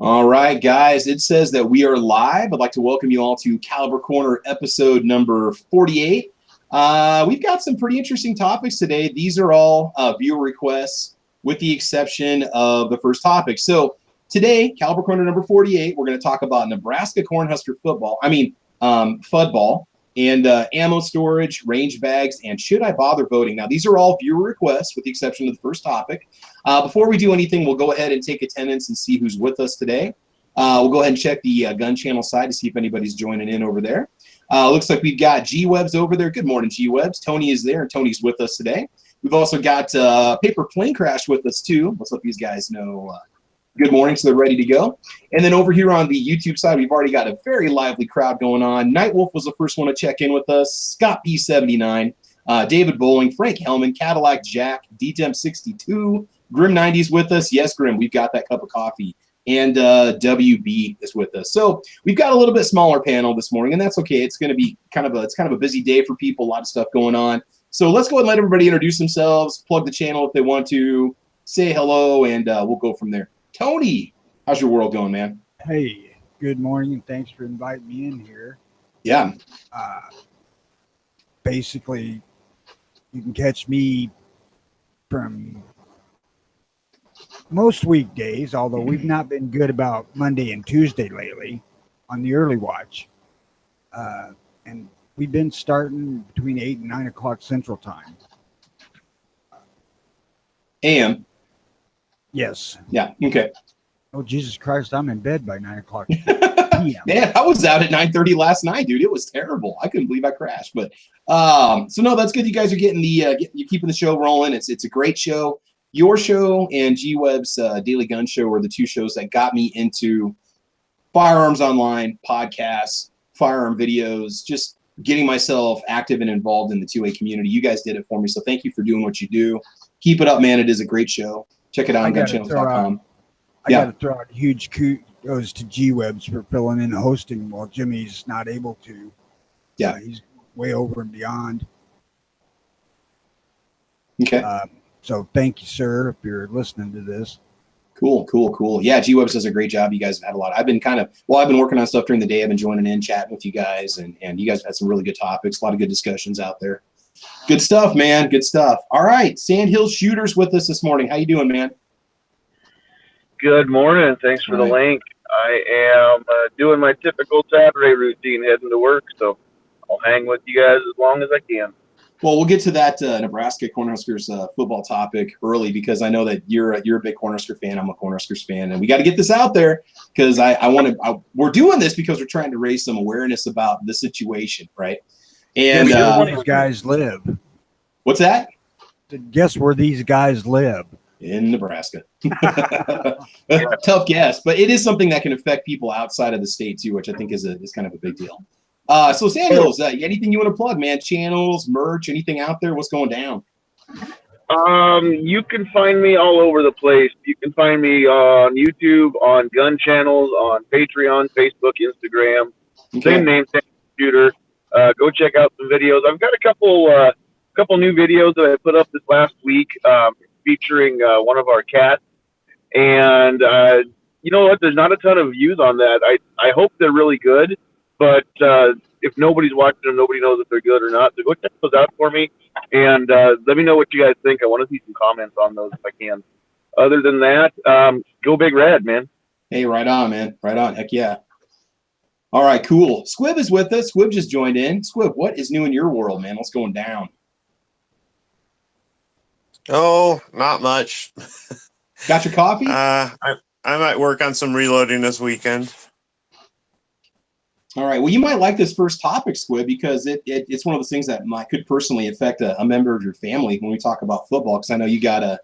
All right, guys, it says that we are live. I'd like to welcome you all to Caliber Corner episode number 48. We've got some pretty interesting topics today. These are all viewer requests with the exception of the first topic. So today, Caliber Corner number 48, we're going to talk about Nebraska Cornhusker FUDDball, and ammo storage, range bags, and should I bother voting? Now, these are all viewer requests with the exception of the first topic. Before we do anything, we'll go ahead and take attendance and see who's with us today. We'll go ahead and check the gun channel side to see if anybody's joining in over there. Looks like we've got G-Webs over there. Good morning, G-Webs. Tony is there, and Tony's with us today. We've also got Paper Plane Crash with us, too. Let's let these guys know good morning, so they're ready to go. And then over here on the YouTube side, we've already got a very lively crowd going on. Nightwolf was the first one to check in with us. Scott P79, David Bowling, Frank Hellman, Cadillac Jack, DTEM62, Grim 90's with us. Yes, Grim, we've got that cup of coffee. And WB is with us. So we've got a little bit smaller panel this morning, and that's okay. It's going to be kind of a busy day for people, a lot of stuff going on. So let's go ahead and let everybody introduce themselves, plug the channel if they want to, say hello, and we'll go from there. Tony, how's your world going, man? Hey, good morning, and thanks for inviting me in here. Yeah. Basically, you can catch me from most weekdays, although we've not been good about Monday and Tuesday lately on the early watch. And we've been starting between 8 and 9 o'clock Central Time. AM. Yes. Yeah. Okay. Oh, Jesus Christ, I'm in bed by 9 o'clock p.m. Man, I was out at 9:30 last night, dude. It was terrible. I couldn't believe I crashed. But so no, that's good. You guys are getting you're keeping the show rolling. It's a great show. Your show and G-Web's Daily Gun Show were the two shows that got me into firearms online, podcasts, firearm videos, just getting myself active and involved in the 2A community. You guys did it for me, so thank you for doing what you do. Keep it up, man. It is a great show. Check it out on gunchannel.com. I got to throw out a huge kudos to G-Webs for filling in the hosting while Jimmy's not able to. Yeah. He's way over and beyond. Okay. So thank you, sir, if you're listening to this. Cool. Yeah, G-Webs does a great job. You guys have had a lot. I've been working on stuff during the day. I've been joining in, chatting with you guys, and you guys have had some really good topics, a lot of good discussions out there. Good stuff, man. Good stuff. All right, Sandhill Shooter's with us this morning. How you doing, man? Good morning. Thanks for the link. I am doing my typical Saturday routine, heading to work, so I'll hang with you guys as long as I can. Well, we'll get to that Nebraska Cornhuskers football topic early because I know that you're a big Cornhusker fan. I'm a Cornhuskers fan, and we got to get this out there because we're doing this because we're trying to raise some awareness about the situation, right? And guess where these guys live. What's that? Guess where these guys live? In Nebraska. Tough guess, but it is something that can affect people outside of the state too, which I think is kind of a big deal. So Sandhills, anything you want to plug, man? Channels, merch, anything out there? What's going down? You can find me all over the place. You can find me on YouTube, on gun channels, on Patreon, Facebook, Instagram. Okay. Same name, same computer. Go check out some videos. I've got a couple new videos that I put up this last week featuring one of our cats. And you know what? There's not a ton of views on that. I hope they're really good, but if nobody's watching them, nobody knows if they're good or not. So go check those out for me, and let me know what you guys think. I want to see some comments on those if I can. Other than that, go Big Red, man. Hey, right on, man. Right on. Heck yeah. All right, cool. Squib is with us. Squib just joined in. Squib, what is new in your world, man? What's going down? Oh, not much. Got your coffee? I might work on some reloading this weekend. All right. Well, you might like this first topic, Squib, because it's one of those things that could personally affect a member of your family when we talk about football. Because I know you got a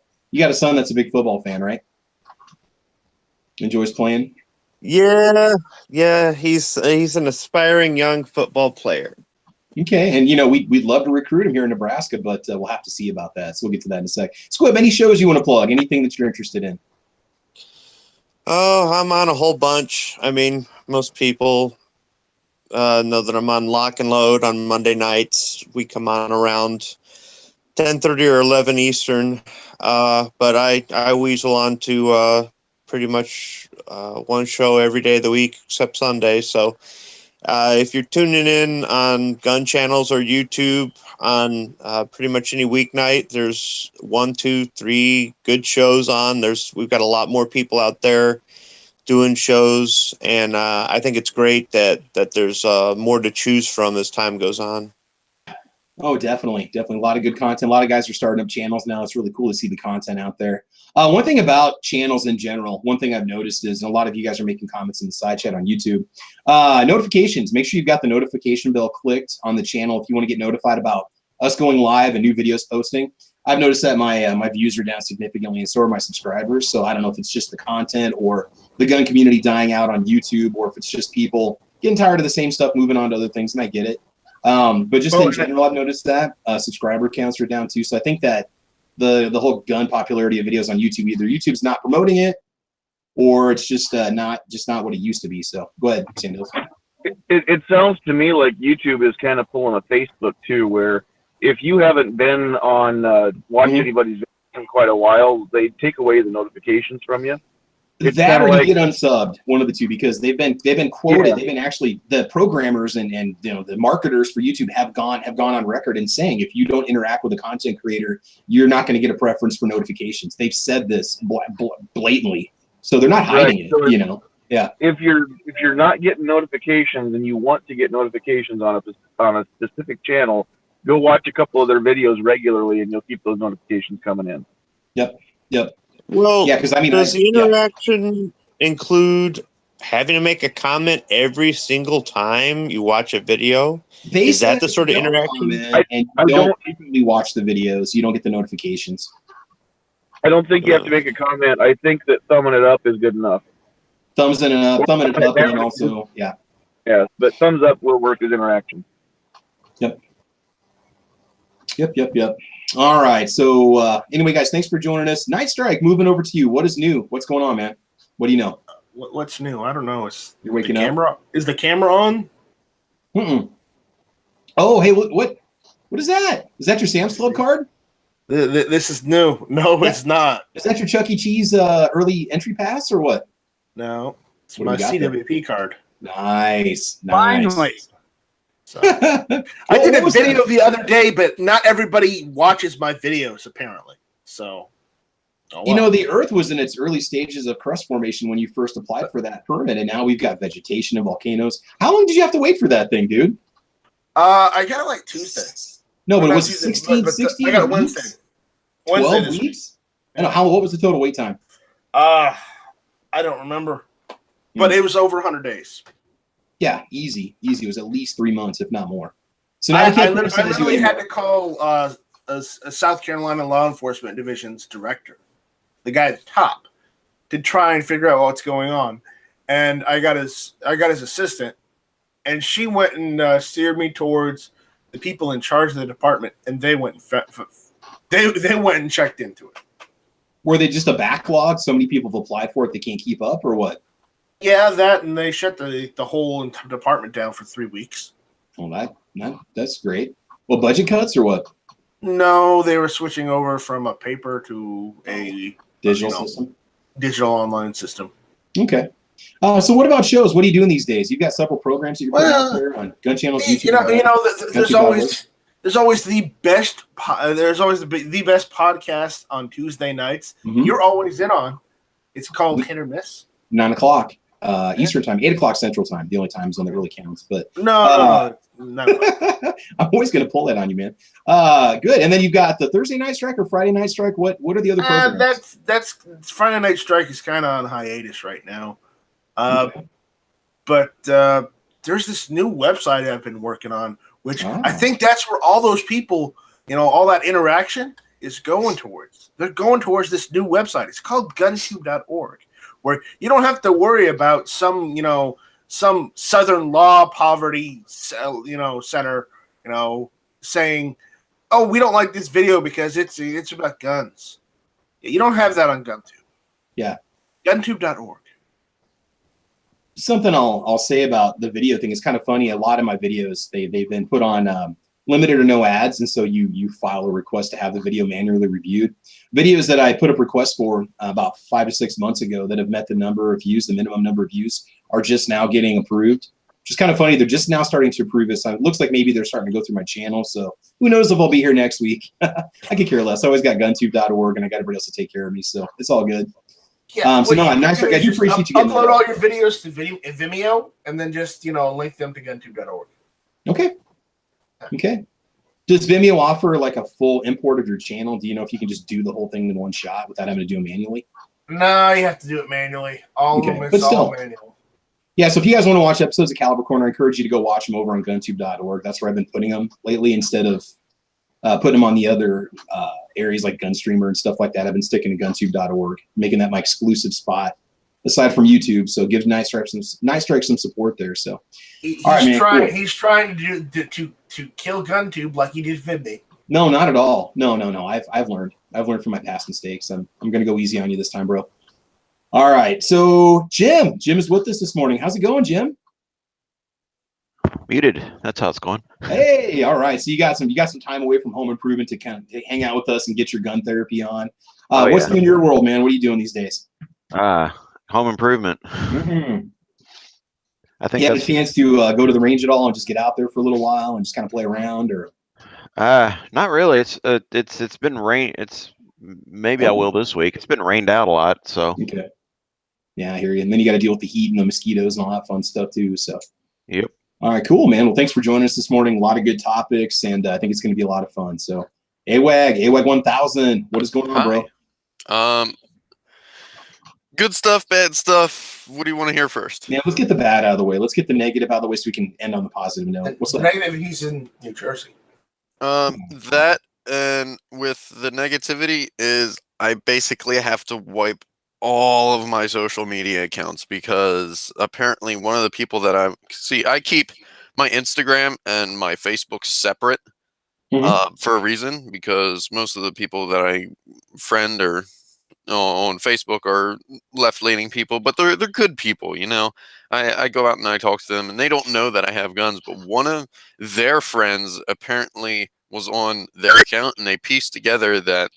son that's a big football fan, right? Enjoys playing. Yeah. He's an aspiring young football player. Okay, and we'd love to recruit him here in Nebraska, but we'll have to see about that. So we'll get to that in a sec. Squib, any shows you want to plug? Anything that you're interested in? Oh, I'm on a whole bunch. I mean, most people know that I'm on Lock and Load on Monday nights. We come on around 10:30 or 11 Eastern, but I weasel on to pretty much one show every day of the week except Sunday. So if you're tuning in on gun channels or YouTube on pretty much any weeknight, there's 1, 2, 3 good shows on. We've got a lot more people out there doing shows, and I think it's great that there's more to choose from as time goes on. Oh, definitely. Definitely. A lot of good content. A lot of guys are starting up channels now. It's really cool to see the content out there. One thing about channels in general, one thing I've noticed is, and a lot of you guys are making comments in the side chat on YouTube, notifications. Make sure you've got the notification bell clicked on the channel if you want to get notified about us going live and new videos posting. I've noticed that my views are down significantly, and so are my subscribers. So I don't know if it's just the content or the gun community dying out on YouTube, or if it's just people getting tired of the same stuff, moving on to other things, and I get it. But just in general, I've noticed that subscriber counts are down too. So I think that the whole gun popularity of videos on YouTube, either YouTube's not promoting it, or it's just not what it used to be. So go ahead, Sandals. It sounds to me like YouTube is kind of pulling a Facebook too, where if you haven't been on watching anybody's video in quite a while, they take away the notifications from you. It's that or like, you get unsubbed, one of the two, because they've been quoted. Yeah. They've been actually, the programmers and the marketers for YouTube have gone on record in saying, if you don't interact with a content creator, you're not going to get a preference for notifications. They've said this blatantly, so they're not hiding it. So yeah. If you're not getting notifications and you want to get notifications on a specific channel, go watch a couple of their videos regularly, and you'll keep those notifications coming in. Yep. Well, yeah, because does the interaction include having to make a comment every single time you watch a video? Is that the sort of interaction? And you don't frequently watch the videos, you don't get the notifications. I don't think you have to make a comment. I think that thumbing it up is good enough. Thumbing it up, and then also, yeah. Yeah, but thumbs up will work as interaction. Yep. All right. So anyway, guys, thanks for joining us. Night Strike, moving over to you. What is new? What's going on, man? What do you know? What's new? I don't know. You're waking up. Is the camera on? Oh, hey, what is that? Is that your Sam's Club card? This is new. No, it's not. Is that your Chuck E. Cheese early entry pass or what? No, it's my CWP card. Nice. Finally. So, I did a video the other day, but not everybody watches my videos apparently. So, the Earth was in its early stages of crust formation when you first applied for that permit, and now we've got vegetation and volcanoes. How long did you have to wait for that thing, dude? I got it like Tuesday. No, but it was 16 I got it Wednesday. 12 weeks? I know. What was the total wait time? I don't remember, but it was over 100 days. Yeah, easy. It was at least 3 months, if not more. So now I literally had to call a South Carolina law enforcement division's director, the guy at the top, to try and figure out what's going on. And I got his assistant, and she went and steered me towards the people in charge of the department, and they went they went and checked into it. Were they just a backlog? So many people have applied for it, they can't keep up, or what? Yeah, that, and they shut the whole department down for 3 weeks. Well, that's great. Well, budget cuts or what? No, they were switching over from a paper to a digital system, digital online system. Okay. So what about shows? What are you doing these days? You've got several programs that you're putting out there on gun channels. YouTube, there's always the best. There's always the best podcast on Tuesday nights. Mm-hmm. You're always in on. It's called Hit or Miss. 9 o'clock Eastern time, 8 o'clock Central time. The only time zone that really counts. But no. I'm always going to pull that on you, man. Good. And then you've got the Thursday Night Strike or Friday Night Strike. What are the other programs? That's Friday Night Strike is kind of on hiatus right now. But there's this new website I've been working on, which I think that's where all those people, all that interaction is going towards. They're going towards this new website. It's called guntube.org, where you don't have to worry about some Southern Law Poverty, center, saying, "Oh, we don't like this video because it's about guns." You don't have that on GunTube. Yeah, guntube.org. Something I'll say about the video thing is kind of funny. A lot of my videos they've been put on limited or no ads, and so you file a request to have the video manually reviewed. Videos that I put up requests for about 5 to 6 months ago that have met the number of views, the minimum number of views, are just now getting approved. Which is kind of funny. They're just now starting to approve this. It looks like maybe they're starting to go through my channel. So who knows if I'll be here next week. I could care less. I always got guntube.org, and I got everybody else to take care of me. So it's all good. Yeah, so no, nice. I do appreciate you getting upload all your videos to Vimeo, and then just link them to guntube.org. Okay. Okay. Does Vimeo offer like a full import of your channel? Do you know if you can just do the whole thing in one shot without having to do it manually? No, you have to do it manually. All of them, it's all manual. Yeah, so if you guys want to watch episodes of Caliber Corner, I encourage you to go watch them over on guntube.org. That's where I've been putting them lately instead of putting them on the other areas like Gunstreamer and stuff like that. I've been sticking to guntube.org, making that my exclusive spot aside from YouTube. So give Nice Strike some support there. So he's cool. He's trying to kill GunTube like he did Fibby. No, not at all. No. I've learned from my past mistakes. I'm gonna go easy on you this time, bro. All right, so Jim is with us this morning. How's it going, Jim? Muted. That's how it's going. Hey, all right. So you got some time away from home improvement to kind of hang out with us and get your gun therapy on. What's new in your world, man? What are you doing these days? Home improvement. Mm-hmm. I think you have a chance to go to the range at all and just get out there for a little while and just kind of play around, or? Not really. It's been rain. Maybe I will this week. It's been rained out a lot, so. Okay. Yeah, I hear you. And then you got to deal with the heat and the mosquitoes and all that fun stuff too. So. Yep. All right, cool, man. Well, thanks for joining us this morning. A lot of good topics, and I think it's going to be a lot of fun. So, AWAG 1000, what is going on, bro? Good stuff, bad stuff. What do you want to hear first? Yeah, let's get the bad out of the way. Let's get the negative out of the way so we can end on the positive note. What's the up? negative? He's in New Jersey. That and with the negativity is I basically have to wipe all of my social media accounts because apparently one of the people that I keep my Instagram and my Facebook separate for a reason, because most of the people that I friend or on Facebook are left-leaning people, but they're good people, I go out and I talk to them, and they don't know that I have guns, but one of their friends apparently was on their account, and they pieced together that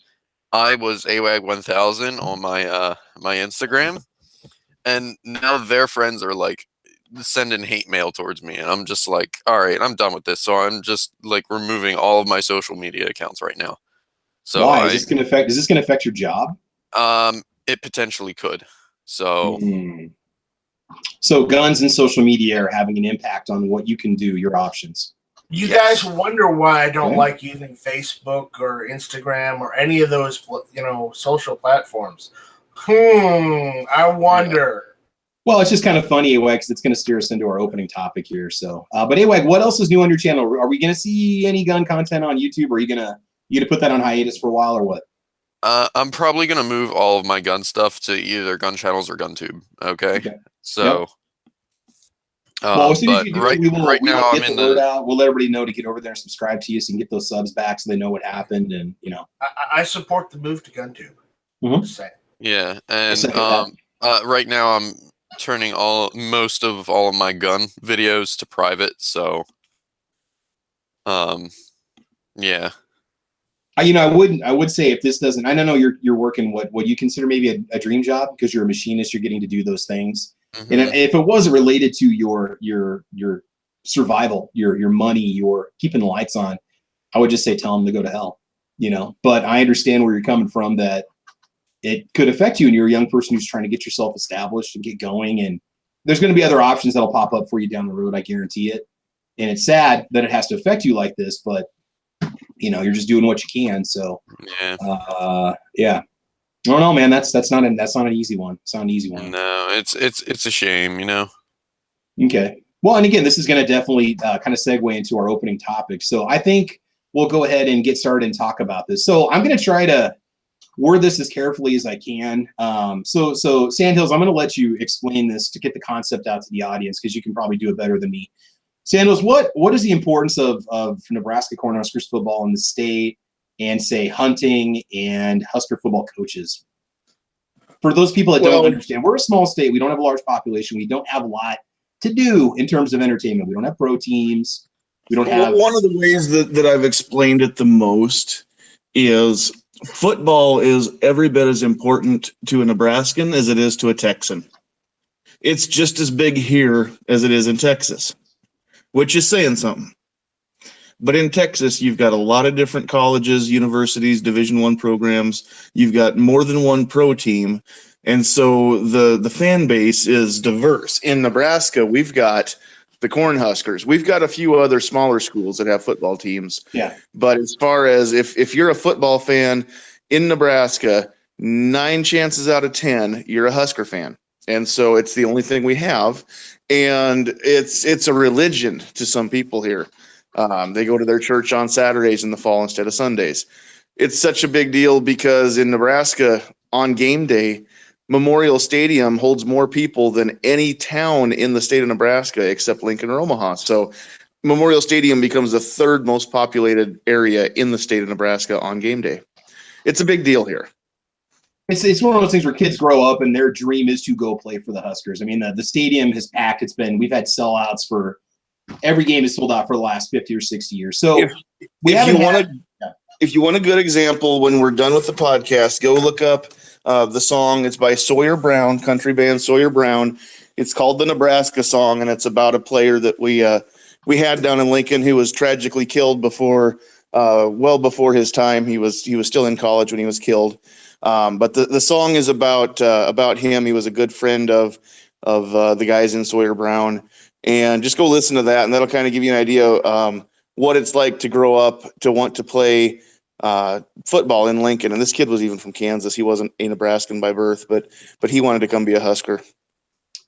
I was AWAG 1000 on my my Instagram, and now their friends are like sending hate mail towards me, and I'm just like, all right, I'm done with this. So I'm just like removing all of my social media accounts right now. So why is this going to affect your job? It potentially could. So so guns and social media are having an impact on what you can do, your options. You guys wonder why I don't like using Facebook or Instagram or any of those, social platforms. I wonder. Well, it's just kind of funny, AWAG, because it's going to steer us into our opening topic here. So, but AWAG, what else is new on your channel? Are we going to see any gun content on YouTube? Or are you gonna put that on hiatus for a while, or what? I'm probably gonna move all of my gun stuff to either gun channels or GunTube. Okay. So. Yep. Well, as soon as you do, right now I'm in the word out. We'll let everybody know to get over there and subscribe to you, so you can get those subs back, so they know what happened, and I support the move to GunTube. Yeah, and right now I'm turning most of all of my gun videos to private. So, yeah. I would say if this doesn't, I don't know, you're working what you consider maybe a dream job, because you're a machinist, you're getting to do those things. And if it wasn't related to your survival, your money, your keeping the lights on, I would just say tell them to go to hell, But I understand where you're coming from, that it could affect you, and you're a young person who's trying to get yourself established and get going. And there's going to be other options that'll pop up for you down the road, I guarantee it. And it's sad that it has to affect you like this, but you're just doing what you can. So yeah. I don't know, man. That's not an easy one. It's not an easy one. No, it's a shame, Okay. Well, and again, this is going to definitely kind of segue into our opening topic. So I think we'll go ahead and get started and talk about this. So I'm going to try to word this as carefully as I can. So Sandhills, I'm going to let you explain this to get the concept out to the audience, because you can probably do it better than me. Sandhills, what is the importance of Nebraska Cornhuskers football in the state, and say hunting and Husker football coaches? For those people that don't understand, we're a small state. We don't have a large population. We don't have a lot to do in terms of entertainment. We don't have pro teams. We don't have One of the ways that I've explained it the most is football is every bit as important to a Nebraskan as it is to a Texan. It's just as big here as it is in Texas, which is saying something. But in Texas, you've got a lot of different colleges, universities, Division I programs. You've got more than one pro team. And so the fan base is diverse. In Nebraska, we've got the Cornhuskers. We've got a few other smaller schools that have football teams. Yeah. But as far as if you're a football fan in Nebraska, 9 chances out of 10, you're a Husker fan. And so it's the only thing we have. And it's a religion to some people here. They go to their church on Saturdays in the fall instead of Sundays. It's such a big deal because in Nebraska, on game day, Memorial Stadium holds more people than any town in the state of Nebraska except Lincoln or Omaha. So Memorial Stadium becomes the 3rd most populated area in the state of Nebraska on game day. It's a big deal here. It's one of those things where kids grow up and their dream is to go play for the Huskers. I mean, the stadium has packed. We've had sellouts for every game is sold out for the last 50 or 60 years. So if you want a good example, when we're done with the podcast, go look up the song. It's by Sawyer Brown, country band Sawyer Brown. It's called the Nebraska Song, and it's about a player that we had down in Lincoln who was tragically killed well before his time. He was still in college when he was killed. But the song is about him. He was a good friend of the guys in Sawyer Brown. And just go listen to that, and that'll kind of give you an idea what it's like to grow up to want to play football in Lincoln. And this kid was even from Kansas. He wasn't a Nebraskan by birth, but he wanted to come be a Husker.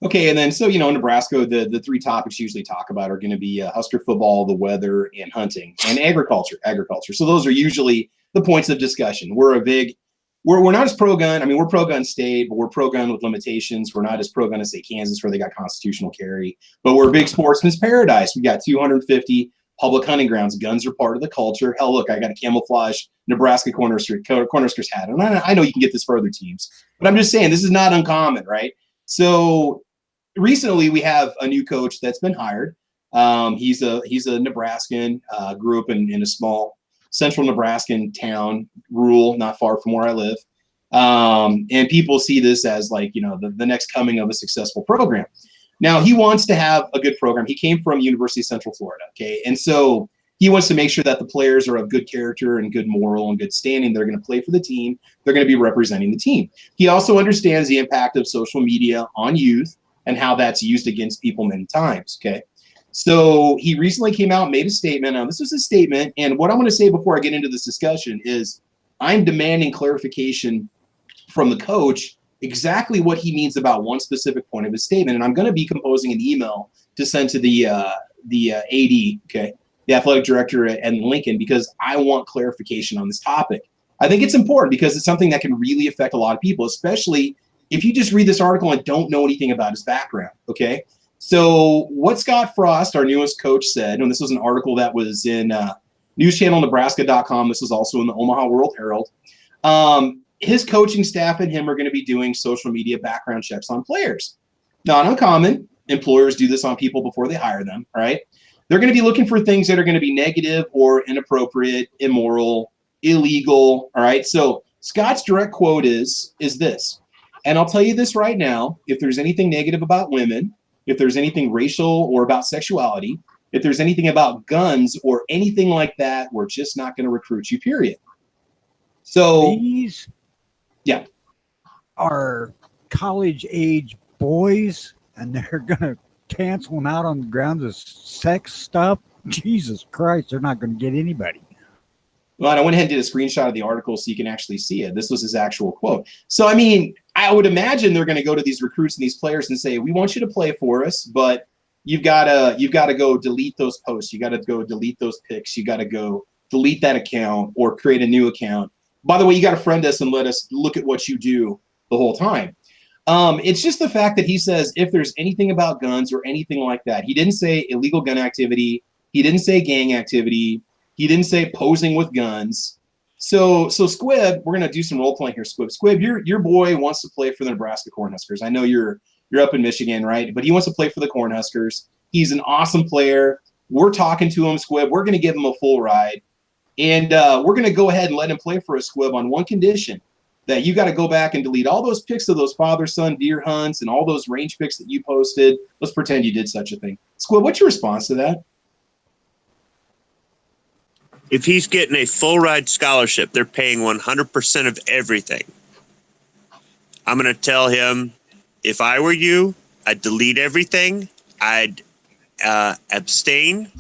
Okay, and then in Nebraska, the 3 topics you usually talk about are going to be Husker football, the weather, and hunting, and agriculture. So those are usually the points of discussion. We're not as pro-gun. I mean, we're pro-gun state, but we're pro-gun with limitations. We're not as pro-gun as, say, Kansas, where they got constitutional carry. But we're a big sportsman's paradise. We got 250 public hunting grounds. Guns are part of the culture. Hell, look, I got a camouflage Nebraska Cornhuskers hat. And I know you can get this for other teams. But I'm just saying, this is not uncommon, right? So recently we have a new coach that's been hired. He's a Nebraskan, grew up in a small central Nebraskan town, rural, not far from where I live. And people see this as the next coming of a successful program. Now, he wants to have a good program. He came from University of Central Florida, okay? And so he wants to make sure that the players are of good character and good moral and good standing. They're going to play for the team. They're going to be representing the team. He also understands the impact of social media on youth and how that's used against people many times, okay? So he recently came out and made a statement. Now, this was a statement, and what I'm going to say before I get into this discussion is I'm demanding clarification from the coach exactly what he means about one specific point of his statement, and I'm going to be composing an email to send to the AD, okay, the athletic director at Lincoln, because I want clarification on this topic. I think it's important because it's something that can really affect a lot of people, especially if you just read this article and don't know anything about his background, okay? So what Scott Frost, our newest coach, said, and this was an article that was in newschannelnebraska.com. This was also in the Omaha World Herald. His coaching staff and him are going to be doing social media background checks on players. Not uncommon. Employers do this on people before they hire them, right? They're going to be looking for things that are going to be negative or inappropriate, immoral, illegal, all right? So Scott's direct quote is this, and I'll tell you this right now, if there's anything negative about women, if there's anything racial or about sexuality, if there's anything about guns or anything like that, we're just not going to recruit you, period. So these yeah, are college age boys, and they're going to cancel them out on the grounds of sex stuff. Jesus Christ, they're not going to get anybody. Well, I went ahead and did a screenshot of the article so you can actually see it. This was his actual quote. So, I mean, I would imagine they're going to go to these recruits and these players and say, we want you to play for us, but you've got to go delete those posts. You got to go delete those pics. You got to go delete that account or create a new account. By the way, you got to friend us and let us look at what you do the whole time. It's just the fact that he says if there's anything about guns or anything like that. He didn't say illegal gun activity. He didn't say gang activity. He didn't say posing with guns. So Squib, we're gonna do some role playing here. Squib, your boy wants to play for the Nebraska Cornhuskers. I know you're up in Michigan, right? But he wants to play for the Cornhuskers. He's an awesome player. We're talking to him, Squib. We're going to give him a full ride. And we're going to go ahead and let him play for a Squib on one condition, that you got to go back and delete all those pics of those father-son deer hunts and all those range pics that you posted. Let's pretend you did such a thing. Squib, what's your response to that? If he's getting a full ride scholarship, they're paying 100% of everything. I'm going to tell him, if I were you, I'd delete everything. I'd abstain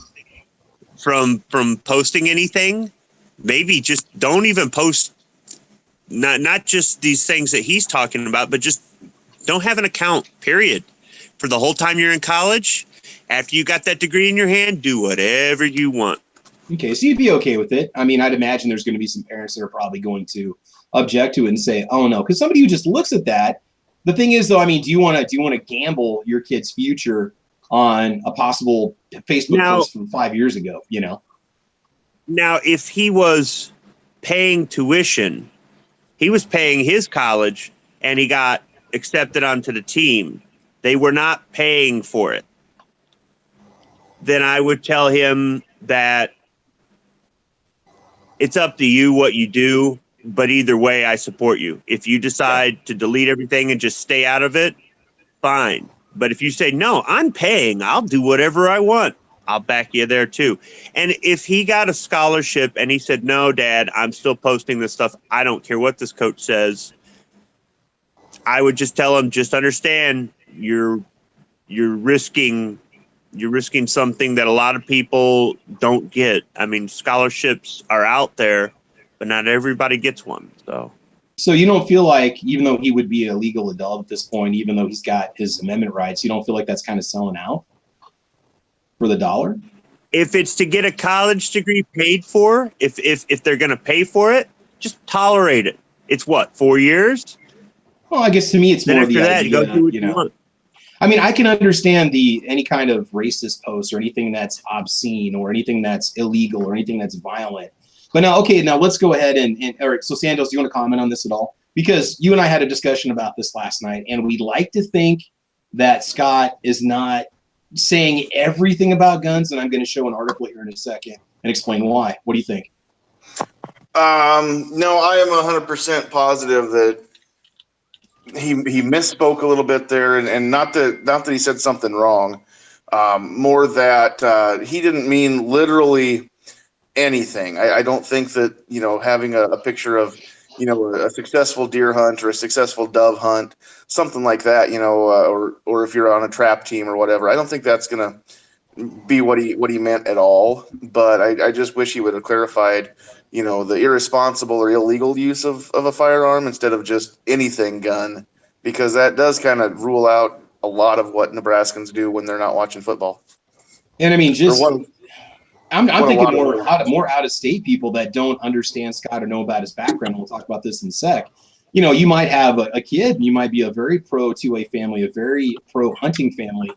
from posting anything. Maybe just don't even post, not just these things that he's talking about, but just don't have an account, period. For the whole time you're in college, after you got that degree in your hand, do whatever you want. Okay, so you'd be okay with it. I mean, I'd imagine there's going to be some parents that are probably going to object to it and say, "Oh no," because somebody who just looks at that. The thing is, though, I mean, do you want to gamble your kid's future on a possible Facebook post from 5 years ago? You know. Now, if he was paying tuition, he was paying his college, and he got accepted onto the team. They were not paying for it. Then I would tell him that it's up to you what you do, but either way, I support you. If you decide to delete everything and just stay out of it, fine. But if you say, no, I'm paying, I'll do whatever I want, I'll back you there too. And if he got a scholarship and he said, no, Dad, I'm still posting this stuff, I don't care what this coach says, I would just tell him, just understand you're risking something that a lot of people don't get. I mean, scholarships are out there, but not everybody gets one. So you don't feel like, even though he would be a legal adult at this point, even though he's got his amendment rights, you don't feel like that's kind of selling out for the dollar? If it's to get a college degree paid for, if they're going to pay for it, just tolerate it. It's what, 4 years? Well, I guess to me, it's then more after the that, idea, you go do what you want. I mean, I can understand any kind of racist post or anything that's obscene or anything that's illegal or anything that's violent. But now, okay, now let's go ahead and all right, so Sandos, do you want to comment on this at all? Because you and I had a discussion about this last night, and we like to think that Scott is not saying everything about guns, and I'm going to show an article here in a second and explain why. What do you think? No, I am 100% positive that he misspoke a little bit there, and not that he said something wrong, more that he didn't mean literally anything. I don't think that, having a picture of, a successful deer hunt or a successful dove hunt, something like that, or if you're on a trap team or whatever, I don't think that's going to be what he meant at all. But I just wish he would have clarified, the irresponsible or illegal use of a firearm instead of just anything gun, because that does kind of rule out a lot of what Nebraskans do when they're not watching football. And I mean, I'm thinking more out-of-state people that don't understand Scott or know about his background. We'll talk about this in a sec. You might have a kid, you might be a very pro 2A family, a very pro hunting family.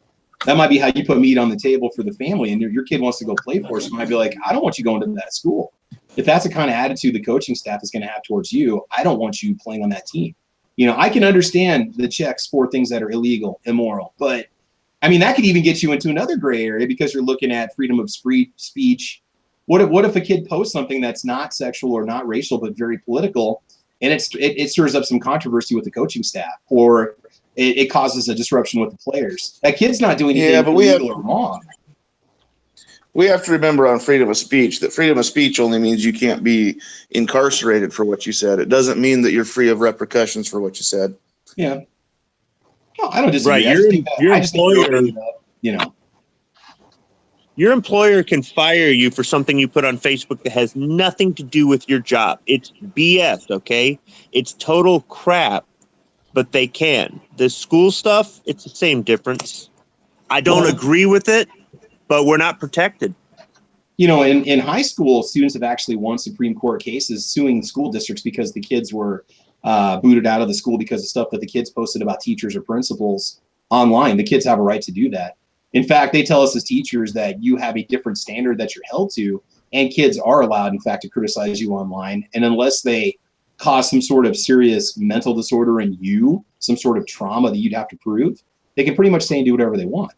That might be how you put meat on the table for the family, and your kid wants to go play for us. You might be like, I don't want you going to that school. If that's the kind of attitude the coaching staff is going to have towards you, I don't want you playing on that team. I can understand the checks for things that are illegal, immoral, but I mean, that could even get you into another gray area because you're looking at freedom of speech. What if a kid posts something that's not sexual or not racial, but very political, and it stirs up some controversy with the coaching staff, or it causes a disruption with the players? That kid's not doing anything illegal or wrong. We have to remember on freedom of speech that freedom of speech only means you can't be incarcerated for what you said. It doesn't mean that you're free of repercussions for what you said. Yeah. No, I don't disagree. Right. Your employer, your employer can fire you for something you put on Facebook that has nothing to do with your job. It's BS, okay? It's total crap, but they can. The school stuff, it's the same difference. I don't agree with it, but we're not protected. In high school, students have actually won Supreme Court cases suing school districts because the kids were booted out of the school because of stuff that the kids posted about teachers or principals online. The kids have a right to do that. In fact, they tell us as teachers that you have a different standard that you're held to, and kids are allowed, in fact, to criticize you online. And unless they cause some sort of serious mental disorder in you, some sort of trauma that you'd have to prove, they can pretty much say and do whatever they want.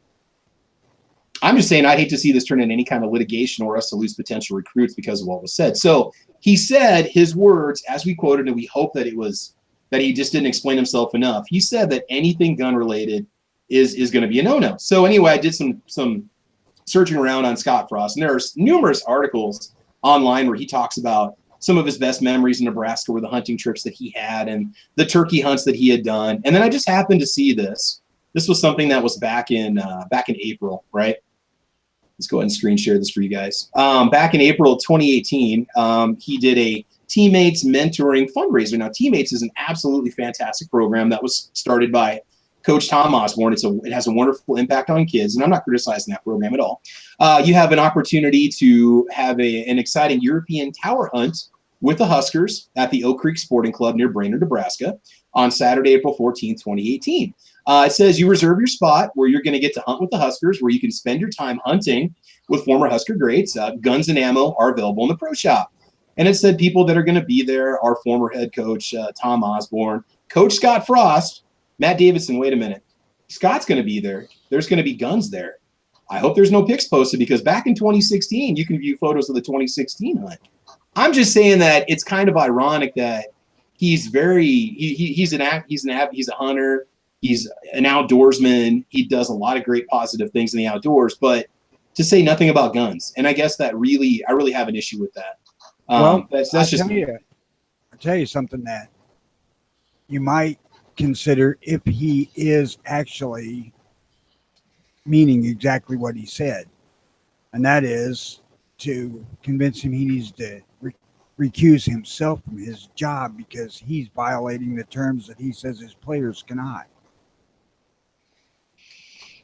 I'm just saying I'd hate to see this turn into any kind of litigation or us to lose potential recruits because of what was said. So he said his words, as we quoted, and we hope that it was that he just didn't explain himself enough. He said that anything gun related is going to be a no-no. So anyway, I did some searching around on Scott Frost, and there's numerous articles online where he talks about some of his best memories in Nebraska were the hunting trips that he had and the turkey hunts that he had done. And then I just happened to see this. This was something that was back in April, right? Let's go ahead and screen share this for you guys. Back in April 2018, he did a Teammates mentoring fundraiser. Now, Teammates is an absolutely fantastic program that was started by Coach Tom Osborne. It has a wonderful impact on kids, and I'm not criticizing that program at all. You have an opportunity to have an exciting European tower hunt with the Huskers at the Oak Creek Sporting Club near Brainerd, Nebraska on Saturday, April 14th, 2018. It says you reserve your spot where you're going to get to hunt with the Huskers, where you can spend your time hunting with former Husker greats. Guns and ammo are available in the pro shop. And it said people that are going to be there are former head coach Tom Osborne, Coach Scott Frost, Matt Davidson. Wait a minute. Scott's going to be there. There's going to be guns there. I hope there's no pics posted because back in 2016, you can view photos of the 2016 hunt. I'm just saying that it's kind of ironic that he's a hunter. He's an outdoorsman. He does a lot of great positive things in the outdoors, but to say nothing about guns. And I guess that I really have an issue with that. That's just I'll tell you something that you might consider if he is actually meaning exactly what he said, and that is to convince him he needs to recuse himself from his job because he's violating the terms that he says his players cannot.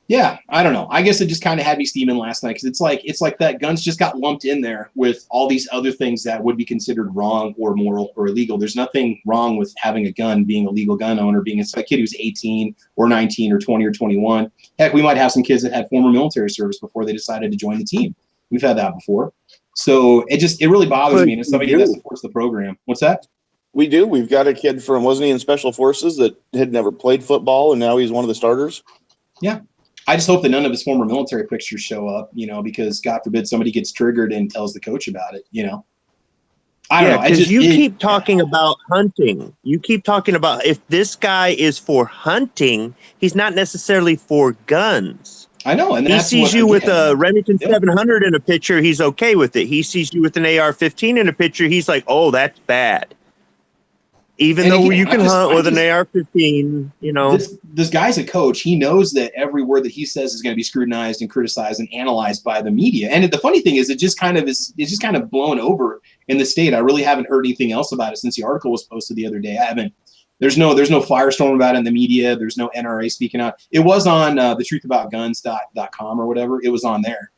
Yeah, I don't know. I guess it just kind of had me steaming last night because it's like that guns just got lumped in there with all these other things that would be considered wrong or immoral or illegal. There's nothing wrong with having a gun, being a legal gun owner, being a kid who's 18 or 19 or 20 or 21. Heck, we might have some kids that had former military service before they decided to join the team. We've had that before. So it really bothers me. And as somebody that supports the program, what's that? We do. We've got a kid from, wasn't he in Special Forces that had never played football and now he's one of the starters? Yeah. I just hope that none of his former military pictures show up, because God forbid somebody gets triggered and tells the coach about it, I don't know. You keep talking about hunting. You keep talking about if this guy is for hunting, he's not necessarily for guns. I know. And he sees you with a Remington 700 in a picture, he's okay with it. He sees you with an AR-15 in a picture, he's like, oh, that's bad. Even though you can hunt with an AR-15, This guy's a coach. He knows that every word that he says is going to be scrutinized and criticized and analyzed by the media. And the funny thing is, it's just kind of blown over in the state. I really haven't heard anything else about it since the article was posted the other day. There's no firestorm about it in the media. There's no NRA speaking out. It was on thetruthaboutguns.com or whatever. It was on there.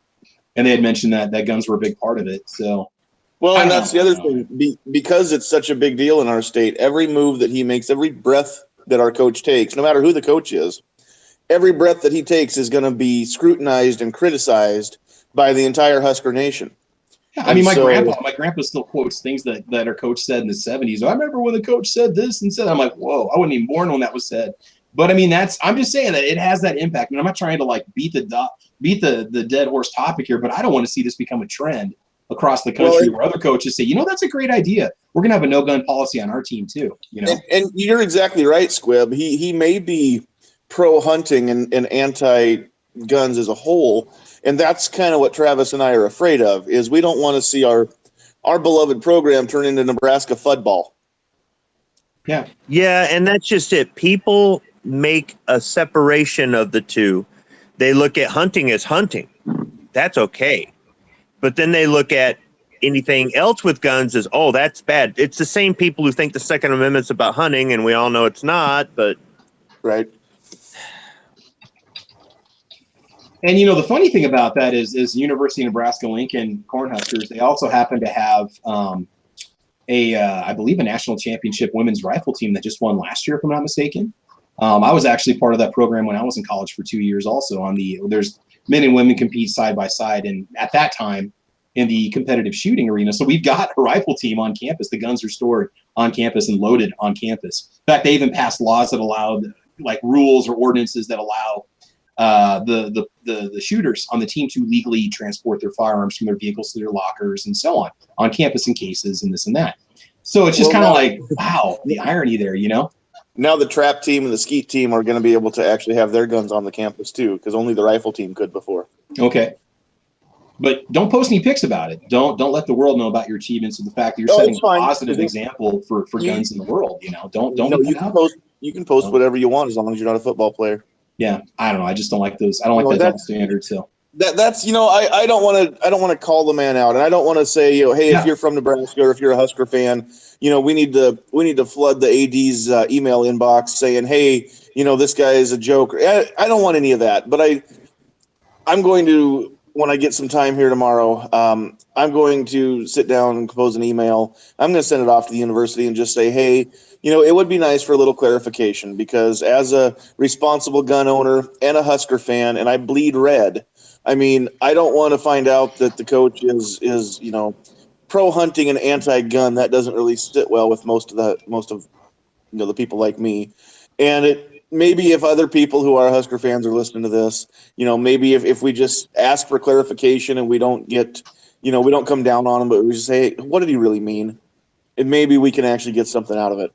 And they had mentioned that guns were a big part of it. So. Well, and that's the other thing. Because it's such a big deal in our state, every move that he makes, every breath that our coach takes, no matter who the coach is, every breath that he takes is going to be scrutinized and criticized by the entire Husker Nation. Yeah, I mean, my grandpa still quotes things that our coach said in the 70s. I remember when the coach said this and said, I'm like, whoa, I wasn't even born when that was said. But I mean, I'm just saying that it has that impact. And I'm not trying to beat the dead horse topic here, but I don't want to see this become a trend across the country where other coaches say, that's a great idea. We're going to have a no-gun policy on our team too. And you're exactly right, Squib. He may be pro-hunting and anti-guns as a whole, and that's kind of what Travis and I are afraid of, is we don't want to see our beloved program turn into Nebraska FUDDball. Yeah. Yeah, and that's just it. People make a separation of the two. They look at hunting as hunting. That's okay. But then they look at anything else with guns as, oh, that's bad. It's the same people who think the Second Amendment's about hunting, and we all know it's not, but. Right. And, the funny thing about that is University of Nebraska-Lincoln Cornhuskers, they also happen to have I believe, a national championship women's rifle team that just won last year, if I'm not mistaken. I was actually part of that program when I was in college for 2 years also. There's men and women compete side by side, and at that time in the competitive shooting arena. So we've got a rifle team on campus. The guns are stored on campus and loaded on campus. In fact, they even passed laws that allowed rules or ordinances that allow the shooters on the team to legally transport their firearms from their vehicles to their lockers and so on campus in cases and this and that. So it's just kind of like, wow, the irony there, you know? Now the trap team and the skeet team are going to be able to actually have their guns on the campus too, because only the rifle team could before. Okay. But don't post any pics about it. Don't let the world know about your achievements or the fact that you're setting a positive example for guns in the world. You know, don't. You can post whatever you want as long as you're not a football player. Yeah, I don't know. I just don't like those. I don't like that double standard. So that's I don't want to call the man out, and I don't want to say hey, if you're from Nebraska or if you're a Husker fan, we need to flood the AD's email inbox saying, hey, this guy is a joke. I don't want any of that, but I'm going to. When I get some time here tomorrow, I'm going to sit down and compose an email. I'm going to send it off to the university and just say, hey, it would be nice for a little clarification, because as a responsible gun owner and a Husker fan, and I bleed red, I mean, I don't want to find out that the coach is pro hunting and anti-gun. That doesn't really sit well with most of the people like me. And maybe if other people who are Husker fans are listening to this, maybe if we just ask for clarification and we don't get, we don't come down on him, but we just say, hey, what did he really mean? And maybe we can actually get something out of it.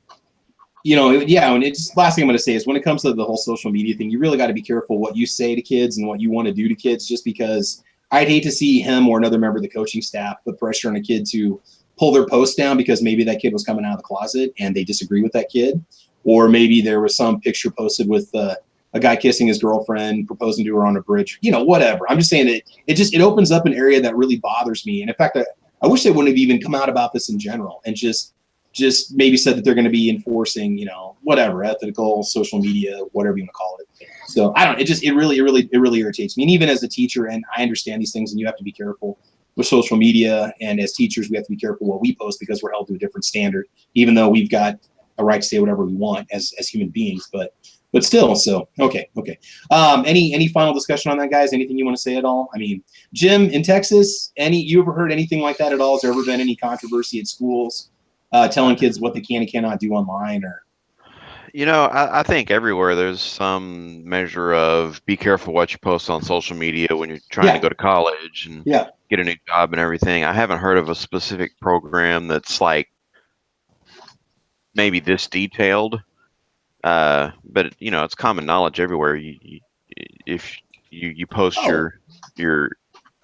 And it's last thing I'm going to say is when it comes to the whole social media thing, you really got to be careful what you say to kids and what you want to do to kids, just because I'd hate to see him or another member of the coaching staff put pressure on a kid to pull their post down because maybe that kid was coming out of the closet and they disagree with that kid. Or maybe there was some picture posted with a guy kissing his girlfriend, proposing to her on a bridge, whatever. I'm just saying that it opens up an area that really bothers me. And in fact, I wish they wouldn't have even come out about this in general and just maybe said that they're going to be enforcing, whatever, ethical, social media, whatever you want to call it. So I don't know. It really irritates me. And even as a teacher, and I understand these things, and you have to be careful with social media. And as teachers, we have to be careful what we post because we're held to a different standard, even though we've got a right to say whatever we want as human beings, but still. So okay. Any final discussion on that, guys? Anything you want to say at all? I mean, Jim, in Texas, you ever heard anything like that at all? Has there ever been any controversy at schools telling kids what they can and cannot do online? Or I think everywhere there's some measure of be careful what you post on social media when you're trying to go to college and get a new job and everything. I haven't heard of a specific program that's like maybe this detailed, but it's common knowledge everywhere. If you post your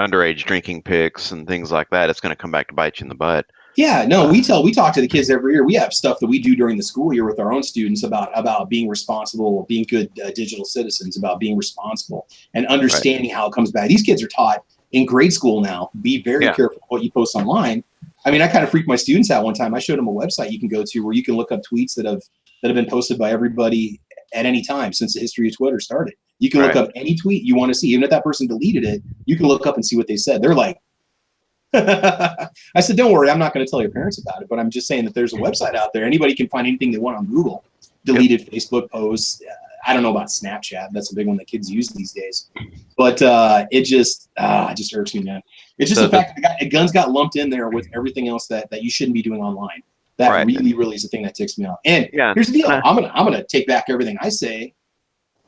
underage drinking pics and things like that, it's going to come back to bite you in the butt. Yeah, no, we talk to the kids every year. We have stuff that we do during the school year with our own students about being responsible, being good digital citizens, about being responsible and understanding how it comes back. These kids are taught in grade school now. Be very careful what you post online. I mean, I kind of freaked my students out one time. I showed them a website you can go to where you can look up tweets that have been posted by everybody at any time since the history of Twitter started. You can look up any tweet you want to see. Even if that person deleted it, you can look up and see what they said. They're like, I said, don't worry, I'm not going to tell your parents about it, but I'm just saying that there's a website out there. Anybody can find anything they want on Google. Deleted Facebook posts. I don't know about Snapchat. That's a big one that kids use these days. But it just irks me, man. It's just the fact that guns got lumped in there with everything else that you shouldn't be doing online. That really is the thing that ticks me off. And here's the deal. I'm gonna take back everything I say,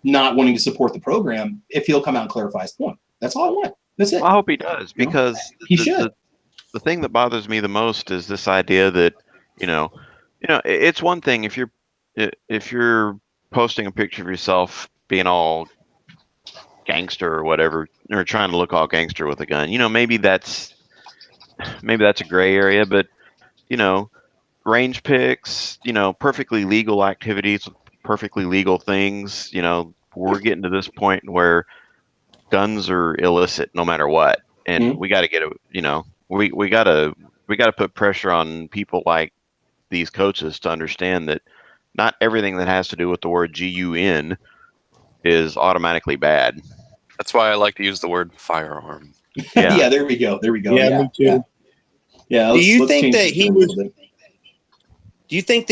not wanting to support the program, if he'll come out and clarify his point. That's all I want. That's it. Well, I hope he does, because he should. The thing that bothers me the most is this idea that, it's one thing if you're posting a picture of yourself being all gangster or whatever, or trying to look all gangster with a gun. Maybe that's a gray area, but range picks, perfectly legal activities, perfectly legal things. We're getting to this point where guns are illicit no matter what, and we got to get we got to put pressure on people like these coaches to understand that not everything that has to do with the word GUN is automatically bad. That's why I like to use the word firearm. Yeah, there we go. Yeah, me too. Yeah. Do you think that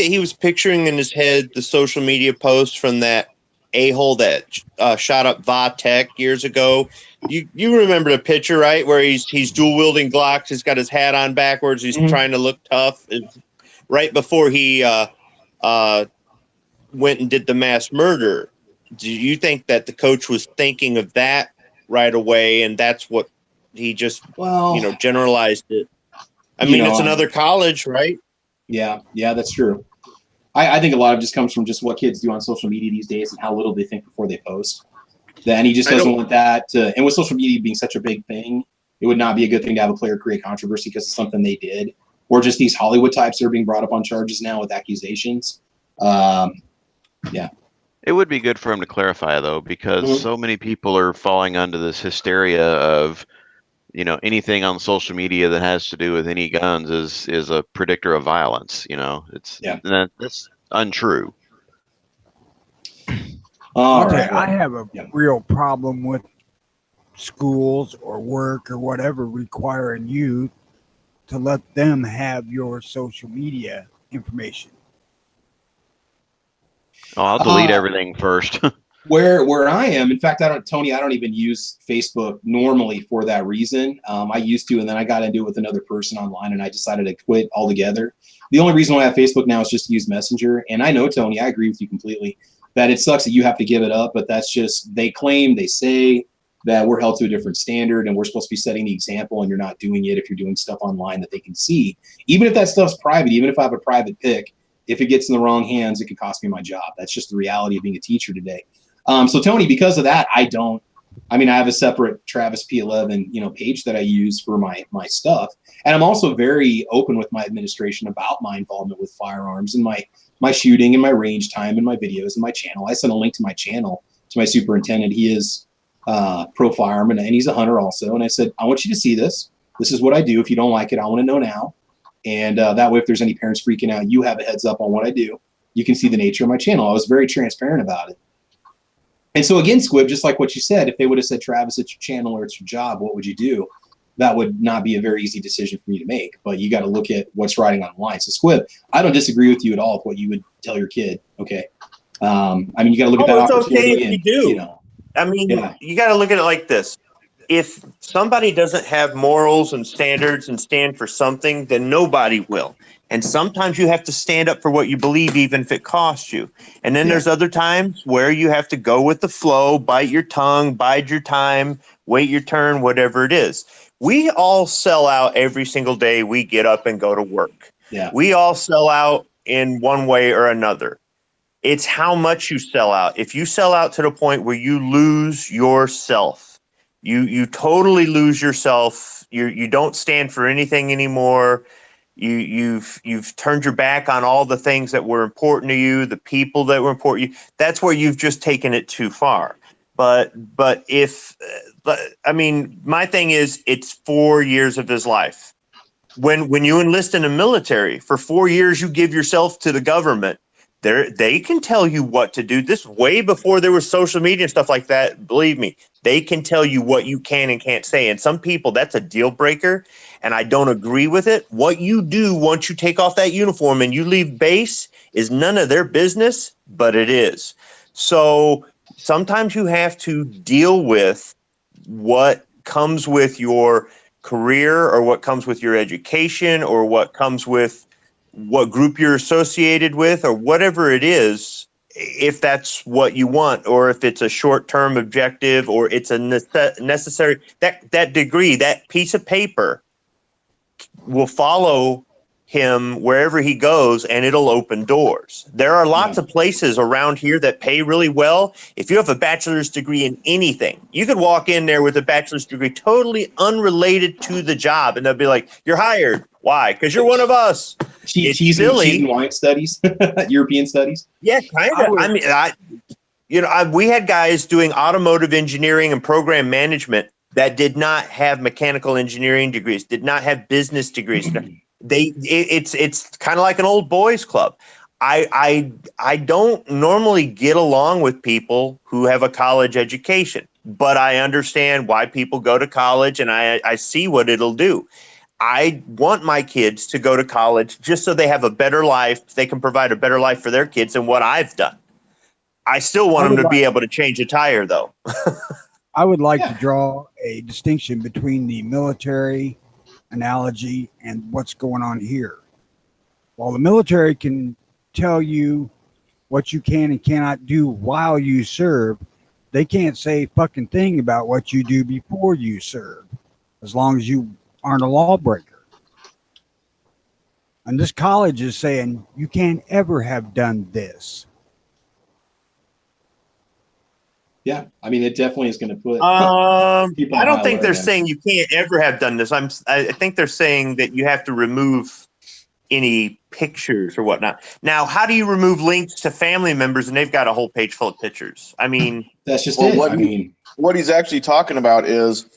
he was picturing in his head the social media post from that a-hole that shot up Va Tech years ago? You remember the picture, right? Where he's dual wielding Glocks. He's got his hat on backwards. He's trying to look tough. It's right before he went and did the mass murder. do you think that the coach was thinking of that right away, and that's what he just generalized it? I mean, it's another college, right? Yeah, that's true. I think a lot of it just comes from just what kids do on social media these days and how little they think before they post. And he just doesn't want that to. And with social media being such a big thing, it would not be a good thing to have a player create controversy because of something they did, or just these Hollywood types that are being brought up on charges now with accusations. Yeah. It would be good for him to clarify, though, because so many people are falling under this hysteria of, anything on social media that has to do with any guns is a predictor of violence. That's untrue. I'll tell you, I have a real problem with schools or work or whatever requiring you to let them have your social media information. Oh, I'll delete everything first. Where I am, in fact, I don't even use Facebook normally for that reason. I used to, and then I got into it with another person online, and I decided to quit altogether. The only reason why I have Facebook now is just to use Messenger. And I know, Tony, I agree with you completely that it sucks that you have to give it up, but that's just, they say that we're held to a different standard and we're supposed to be setting the example, and you're not doing it if you're doing stuff online that they can see. Even if that stuff's private, even if I have a private pic, if it gets in the wrong hands, it could cost me my job. That's just the reality of being a teacher today. So Tony, because of that, I have a separate Travis P11, page that I use for my stuff. And I'm also very open with my administration about my involvement with firearms and my shooting and my range time and my videos and my channel. I sent a link to my channel to my superintendent. He is pro firearm and he's a hunter also. And I said, I want you to see this. This is what I do. If you don't like it, I want to know now. And that way, if there's any parents freaking out, you have a heads up on what I do. You can see the nature of my channel. I was very transparent about it. And so again, Squib, just like what you said, if they would have said, Travis, it's your channel or it's your job, what would you do? That would not be a very easy decision for me to make, but you got to look at what's writing online. So Squib, I don't disagree with you at all with what you would tell your kid. Okay. You got to look at that opportunity. Okay if you do. You got to look at it like this. If somebody doesn't have morals and standards and stand for something, then nobody will. And sometimes you have to stand up for what you believe, even if it costs you. And then there's other times where you have to go with the flow, bite your tongue, bide your time, wait your turn, whatever it is. We all sell out every single day we get up and go to work. Yeah. We all sell out in one way or another. It's how much you sell out. If you sell out to the point where you lose yourself, you totally lose yourself. You don't stand for anything anymore. You've turned your back on all the things that were important to you, the people that were important to you. That's where you've just taken it too far. But my thing is, it's 4 years of his life. When you enlist in the military for 4 years, you give yourself to the government. They can tell you what to do. This way before there was social media and stuff like that. Believe me, they can tell you what you can and can't say. And some people, that's a deal breaker. And I don't agree with it. What you do once you take off that uniform and you leave base is none of their business, but it is. So sometimes you have to deal with what comes with your career or what comes with your education or what comes with what group you're associated with or whatever it is, if that's what you want, or if it's a short-term objective or it's a necessary, that degree, that piece of paper will follow him wherever he goes and it'll open doors. There are lots of places around here that pay really well. If you have a bachelor's degree in anything, you could walk in there with a bachelor's degree totally unrelated to the job and they'll be like, you're hired. Why? Because you're one of us. Cheese and wine studies, European studies. Yeah, kind of. We had guys doing automotive engineering and program management that did not have mechanical engineering degrees, did not have business degrees. It's kind of like an old boys club. I don't normally get along with people who have a college education, but I understand why people go to college and I see what it'll do. I want my kids to go to college just so they have a better life. They can provide a better life for their kids than what I've done. I still want them to be able to change a tire, though. I would like to draw a distinction between the military analogy and what's going on here. While the military can tell you what you can and cannot do while you serve. They can't say a fucking thing about what you do before you serve, as long as you aren't a lawbreaker. And this college is saying you can't ever have done this. Yeah, I mean, it definitely is going to put. I people on don't high think alert, they're man. saying you can't ever have done this. I think they're saying that you have to remove any pictures or whatnot. Now, how do you remove links to family members and they've got a whole page full of pictures? I mean, That's just Well, it. what I mean, what he's actually talking about is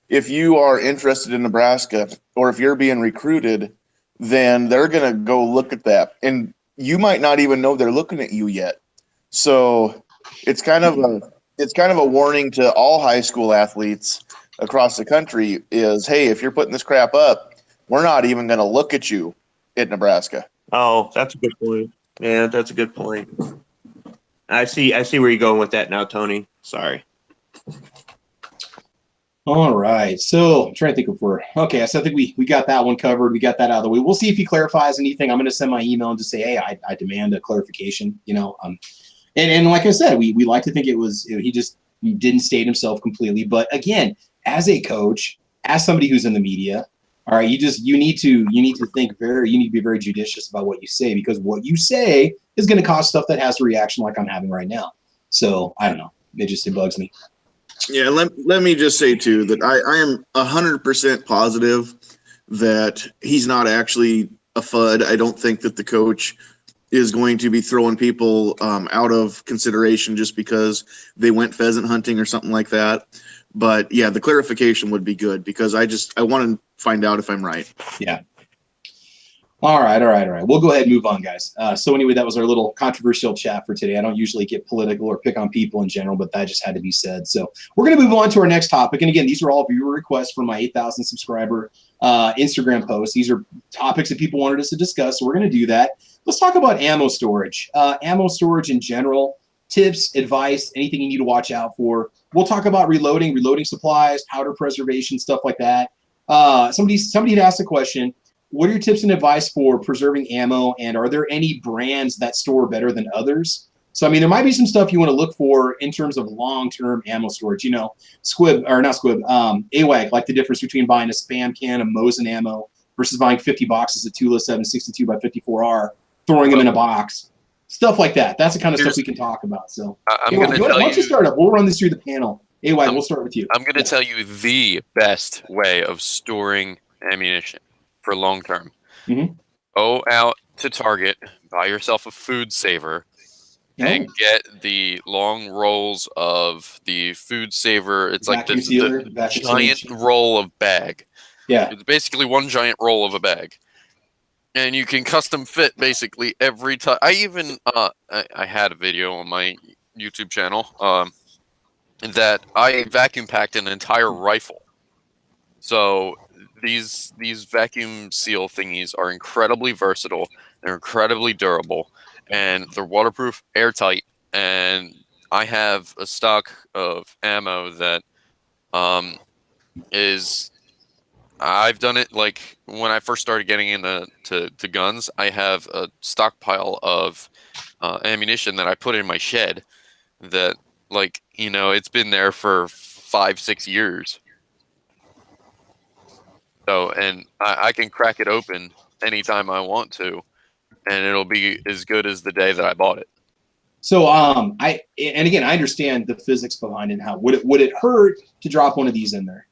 if you are interested in Nebraska or if you're being recruited, then they're going to go look at that. And you might not even know they're looking at you yet. So it's kind of a warning to all high school athletes across the country is, hey, if you're putting this crap up, we're not even going to look at you at Nebraska. oh, that's a good point. Yeah, that's a good point. I see where you're going with that now, Tony. Sorry. all right. So I'm trying to think if we're okay. So I think we got that one covered. We got that out of the way. We'll see if he clarifies anything. I'm going to send my email and just say, hey, I demand a clarification. And like I said, we like to think it was he just didn't state himself completely. But again, as a coach, as somebody who's in the media, all right, you need to be very judicious about what you say, because what you say is going to cause stuff that has a reaction like I'm having right now. So I don't know. It bugs me. Yeah, let me just say too that I am 100% positive that he's not actually a FUD. I don't think that the coach is going to be throwing people out of consideration just because they went pheasant hunting or something like that. But yeah, the clarification would be good because I want to find out if I'm right. Yeah. All right. We'll go ahead and move on, guys. So anyway, that was our little controversial chat for today. I don't usually get political or pick on people in general, but that just had to be said. So we're going to move on to our next topic. And again, these are all viewer requests from my 8,000 subscriber Instagram posts. These are topics that people wanted us to discuss. So we're going to do that. Let's talk about ammo storage. Ammo storage in general, tips, advice, anything you need to watch out for. We'll talk about reloading supplies, powder preservation, stuff like that. Somebody had asked a question. What are your tips and advice for preserving ammo, and are there any brands that store better than others? So, I mean, there might be some stuff you want to look for in terms of long-term ammo storage. AWAC, like the difference between buying a Spam can of Mosin ammo versus buying 50 boxes of 207 62x54R, throwing them in a box, stuff like that. That's the kind of stuff we can talk about. So, I'm going to tell why don't you start up? We'll run this through the panel. AWAC, we'll start with you. I'm going to tell you the best way of storing ammunition for long term. Mm-hmm. Go out to Target, buy yourself a food saver, and get the long rolls of the food saver. It's like the giant roll of bag. Yeah, it's basically one giant roll of a bag, and you can custom fit basically every time. I even I had a video on my YouTube channel that I vacuum packed an entire rifle. So these vacuum seal thingies are incredibly versatile. They're incredibly durable, and they're waterproof, airtight. And I have a stock of ammo that is. I've done it like when I first started getting into to guns. I have a stockpile of ammunition that I put in my shed that, like, it's been there for 5-6 years. So, and I can crack it open anytime I want to, and it'll be as good as the day that I bought it. So, I understand the physics behind it. And how would it hurt to drop one of these in there?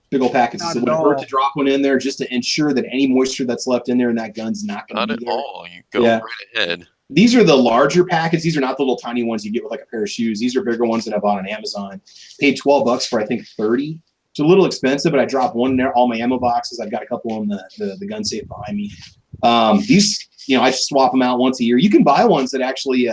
Big old packets. So would it hurt to drop one in there just to ensure that any moisture that's left in there and that gun's not going to be there? Not at all. You go right ahead. These are the larger packets. These are not the little tiny ones you get with like a pair of shoes. These are bigger ones that I bought on Amazon. Paid $12 for I think 30. It's a little expensive, but I dropped one in there. All my ammo boxes. I've got a couple on the gun safe behind me. These, I just swap them out once a year. You can buy ones that actually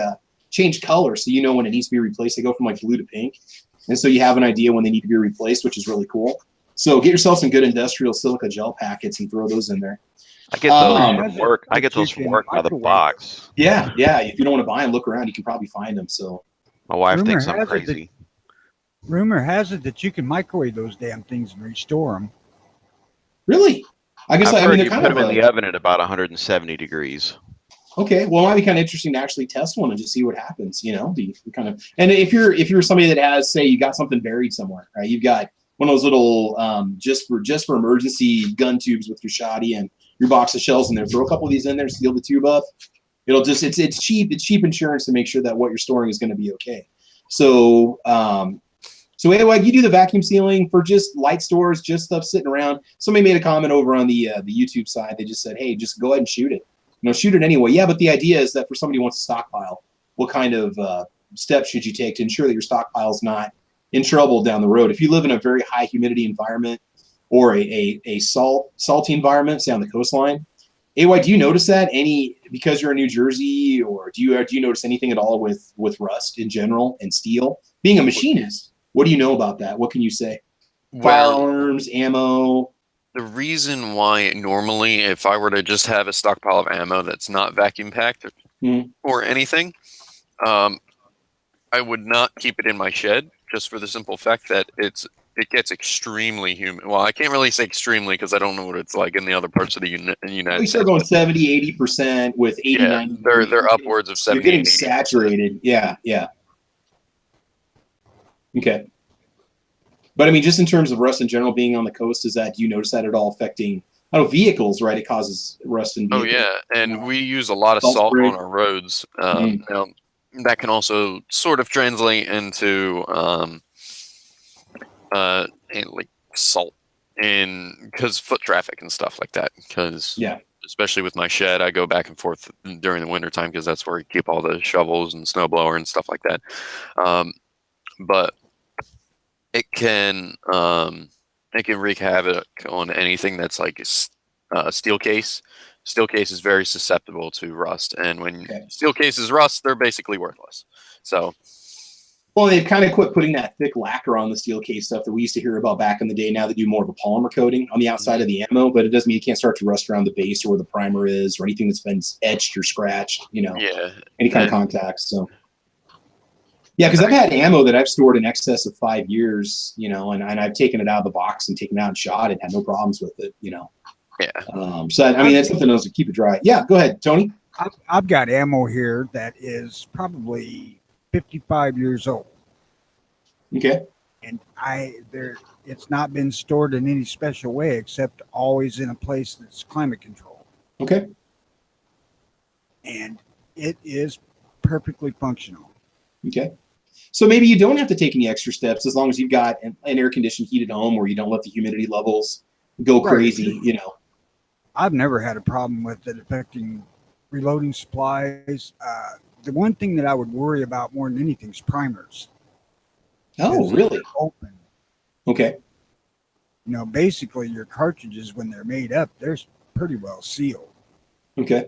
change color, so you know when it needs to be replaced. They go from like blue to pink, and so you have an idea when they need to be replaced, which is really cool. So get yourself some good industrial silica gel packets and throw those in there. I get those from work. I get those from work by the box. Yeah. If you don't want to buy them, look around. You can probably find them. So my wife thinks I'm crazy. Rumor has it that you can microwave those damn things and restore them. Really? I guess I've heard they're you kind put of them in the oven at about 170 degrees. Okay, well, it might be kind of interesting to actually test one and just see what happens. And if you're somebody that has, say, you got something buried somewhere, right? You've got one of those little just for emergency gun tubes with your shoddy and your box of shells in there. Throw a couple of these in there, seal the tube up. It'll just it's cheap insurance to make sure that what you're storing is going to be okay. So anyway, you do the vacuum sealing for just light stores, just stuff sitting around. Somebody made a comment over on the YouTube side. They just said, hey, just go ahead and shoot it. Shoot it anyway. Yeah, but the idea is that for somebody who wants to stockpile, what kind of steps should you take to ensure that your stockpile is not in trouble down the road? If you live in a very high humidity environment or a salty environment, say on the coastline, AY, do you notice that because you're in New Jersey, or do you notice anything at all with rust in general and steel? Being a machinist, what do you know about that? What can you say? Well, Firearms, ammo. the reason why normally, if I were to just have a stockpile of ammo that's not vacuum packed or anything, I would not keep it in my shed, just for the simple fact that it gets extremely humid. Well, I can't really say extremely because I don't know what it's like in the other parts of the United We start States. going 70, 80% with 80, Yeah, 90. they're upwards of 70. You're getting 80%. saturated. Yeah. Okay. But I mean, just in terms of rust in general being on the coast, do you notice that at all affecting vehicles, right? It causes rust in vehicles. Oh yeah, and we use a lot of salt on our roads. Now, that can also sort of translate into like salt because foot traffic and stuff like that. Because especially with my shed, I go back and forth during the wintertime because that's where you keep all the shovels and snowblower and stuff like that. But it can wreak havoc on anything that's like a steel case. Steel case is very susceptible to rust, and when steel cases rust, they're basically worthless. So, well, they've kind of quit putting that thick lacquer on the steel case stuff that we used to hear about back in the day. Now they do more of a polymer coating on the outside of the ammo, but it doesn't mean you can't start to rust around the base or where the primer is or anything that's been etched or scratched. Any kind of contacts. So. Yeah, because I've had ammo that I've stored in excess of 5 years, and I've taken it out of the box and taken it out and shot it, had no problems with it, Yeah. So I mean, that's something else to keep it dry. Yeah, go ahead, Tony. I've got ammo here that is probably 55 years old. Okay. And it's not been stored in any special way except always in a place that's climate controlled. Okay. And it is perfectly functional. Okay. So maybe you don't have to take any extra steps as long as you've got an air-conditioned heated home where you don't let the humidity levels go crazy, I've never had a problem with it affecting reloading supplies. The one thing that I would worry about more than anything is primers. Oh, really? Open. Okay. Basically your cartridges, when they're made up, they're pretty well sealed. Okay.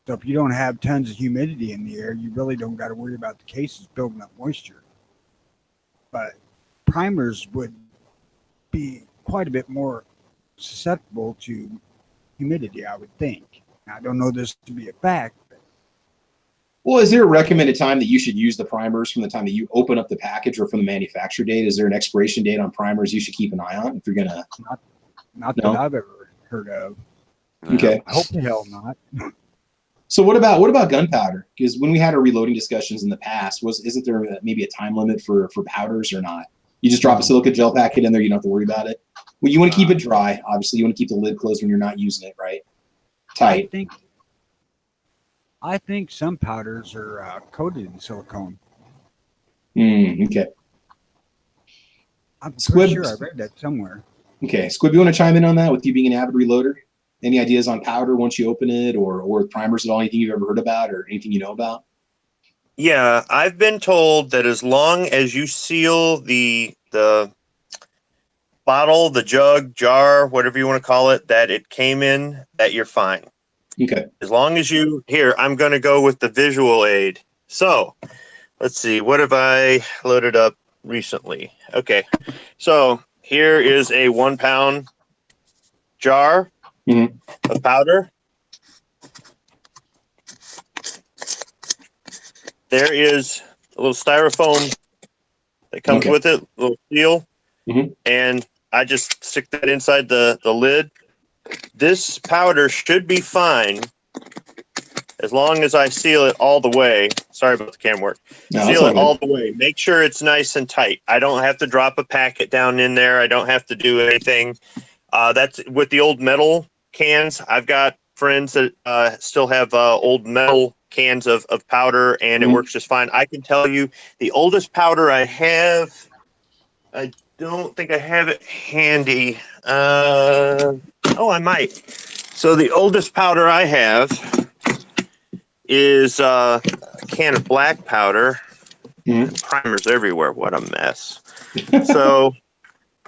So if you don't have tons of humidity in the air, you really don't got to worry about the cases building up moisture. But primers would be quite a bit more susceptible to humidity, I would think. Now, I don't know this to be a fact. Well, is there a recommended time that you should use the primers from the time that you open up the package or from the manufacture date? Is there an expiration date on primers you should keep an eye on if you're going to? Not that I've ever heard of. Okay. I hope the hell not. So what about gunpowder? Because when we had our reloading discussions in the past, isn't there maybe a time limit for powders or not? You just drop a silica gel packet in there, you don't have to worry about it. Well, you want to keep it dry. Obviously, you want to keep the lid closed when you're not using it, right? Tight. I think some powders are coated in silicone. Okay. I'm pretty sure I read that somewhere. Okay, Squib, you want to chime in on that with you being an avid reloader? Any ideas on powder once you open it, or primers at all? Anything you've ever heard about, or anything you know about? Yeah, I've been told that as long as you seal the bottle, the jug, jar, whatever you want to call it, that it came in, that you're fine. Okay. As long as I'm going to go with the visual aid. So let's see, what have I loaded up recently? Okay, so here is a 1 pound jar of powder. There is a little styrofoam that comes with it, a little seal, and I just stick that inside the lid. This powder should be fine as long as I seal it all the way. Sorry about the cam work. No, Seal it all good. the way. Make sure it's nice and tight. I don't have to drop a packet down in there. I don't have to do anything. That's with the old metal cans. I've got friends that still have old metal cans of powder, and it works just fine. I can tell you the oldest powder I have, I don't think I have it handy. I might. So the oldest powder I have is a can of black powder. Primers everywhere. What a mess. So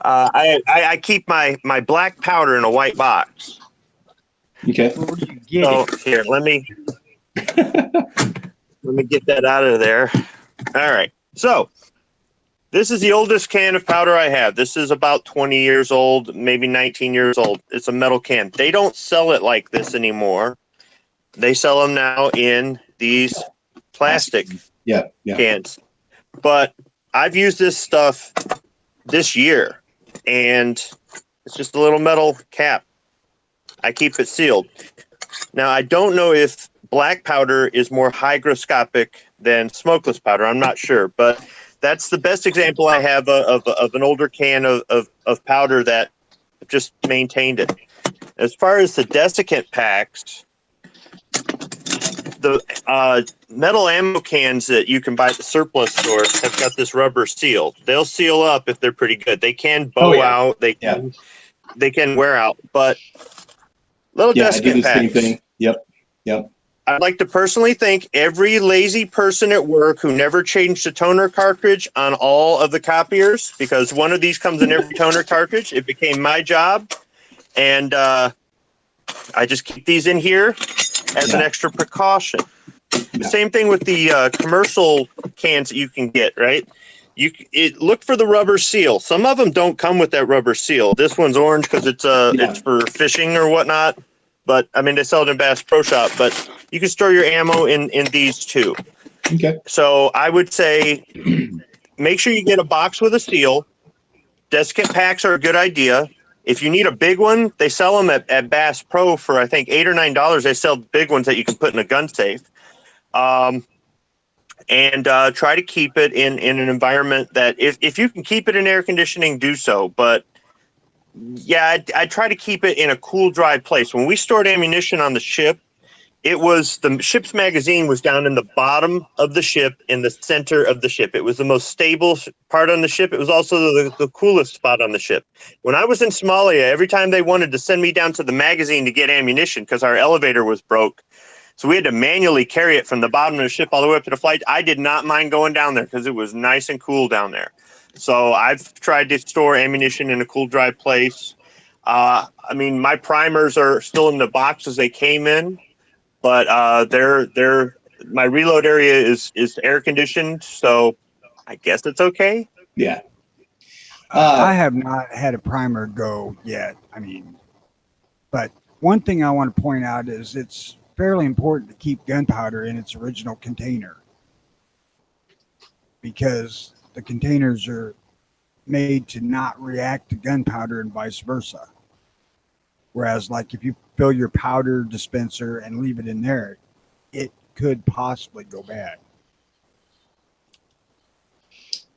I keep my black powder in a white box. Okay. Where do you get So it? here, let me get that out of there. All right. So this is the oldest can of powder I have. This is about 20 years old, maybe 19 years old. It's a metal can. They don't sell it like this anymore. They sell them now in these plastic cans. But I've used this stuff this year, and it's just a little metal cap. I keep it sealed. Now, I don't know if black powder is more hygroscopic than smokeless powder. I'm not sure, but that's the best example I have of an older can of powder that just maintained it. As far as the desiccant packs, the metal ammo cans that you can buy at the surplus store have got this rubber seal. They'll seal up if they're pretty good. They can bow out. They can wear out, but little I do desiccant the packs. same thing. Yep. I'd like to personally thank every lazy person at work who never changed a toner cartridge on all of the copiers, because one of these comes in every toner cartridge. It became my job, and I just keep these in here as an extra precaution. The same thing with the commercial cans that you can get, right? Look for the rubber seal. Some of them don't come with that rubber seal. This one's orange because it's for fishing or whatnot. But I mean, they sell it in Bass Pro Shop. But you can store your ammo in these too. Okay. So I would say make sure you get a box with a seal. Desiccant packs are a good idea. If you need a big one, they sell them at Bass Pro for I think $8 or $9. They sell big ones that you can put in a gun safe. And try to keep it in an environment that if you can keep it in air conditioning, do so. But yeah, I try to keep it in a cool, dry place. When we stored ammunition on the ship, the ship's magazine was down in the bottom of the ship, in the center of the ship. It was the most stable part on the ship. It was also the coolest spot on the ship. When I was in Somalia, every time they wanted to send me down to the magazine to get ammunition because our elevator was broke, so we had to manually carry it from the bottom of the ship all the way up to the flight. I did not mind going down there because it was nice and cool down there. So I've tried to store ammunition in a cool, dry place. I mean, my primers are still in the boxes they came in, but my reload area is air conditioned, so I guess it's okay. Yeah. I have not had a primer go yet. I mean, but one thing I want to point out is it's fairly important to keep gunpowder in its original container, because the containers are made to not react to gunpowder and vice versa. Whereas, like, if you fill your powder dispenser and leave it in there, it could possibly go bad.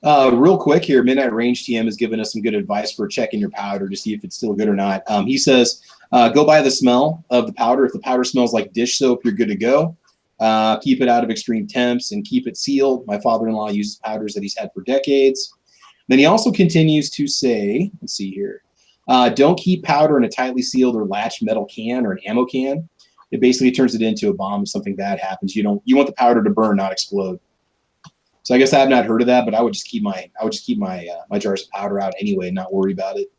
Real quick here, Midnight Range TM has given us some good advice for checking your powder to see if it's still good or not. He says, go by the smell of the powder. If the powder smells like dish soap, you're good to go. Keep it out of extreme temps and keep it sealed. My father-in-law uses powders that he's had for decades. Then he also continues to say, let's see here, don't keep powder in a tightly sealed or latched metal can or an ammo can. It basically turns it into a bomb if something bad happens. You want the powder to burn, not explode. So I guess I have not heard of that, but I would just keep my jars of powder out anyway and not worry about it.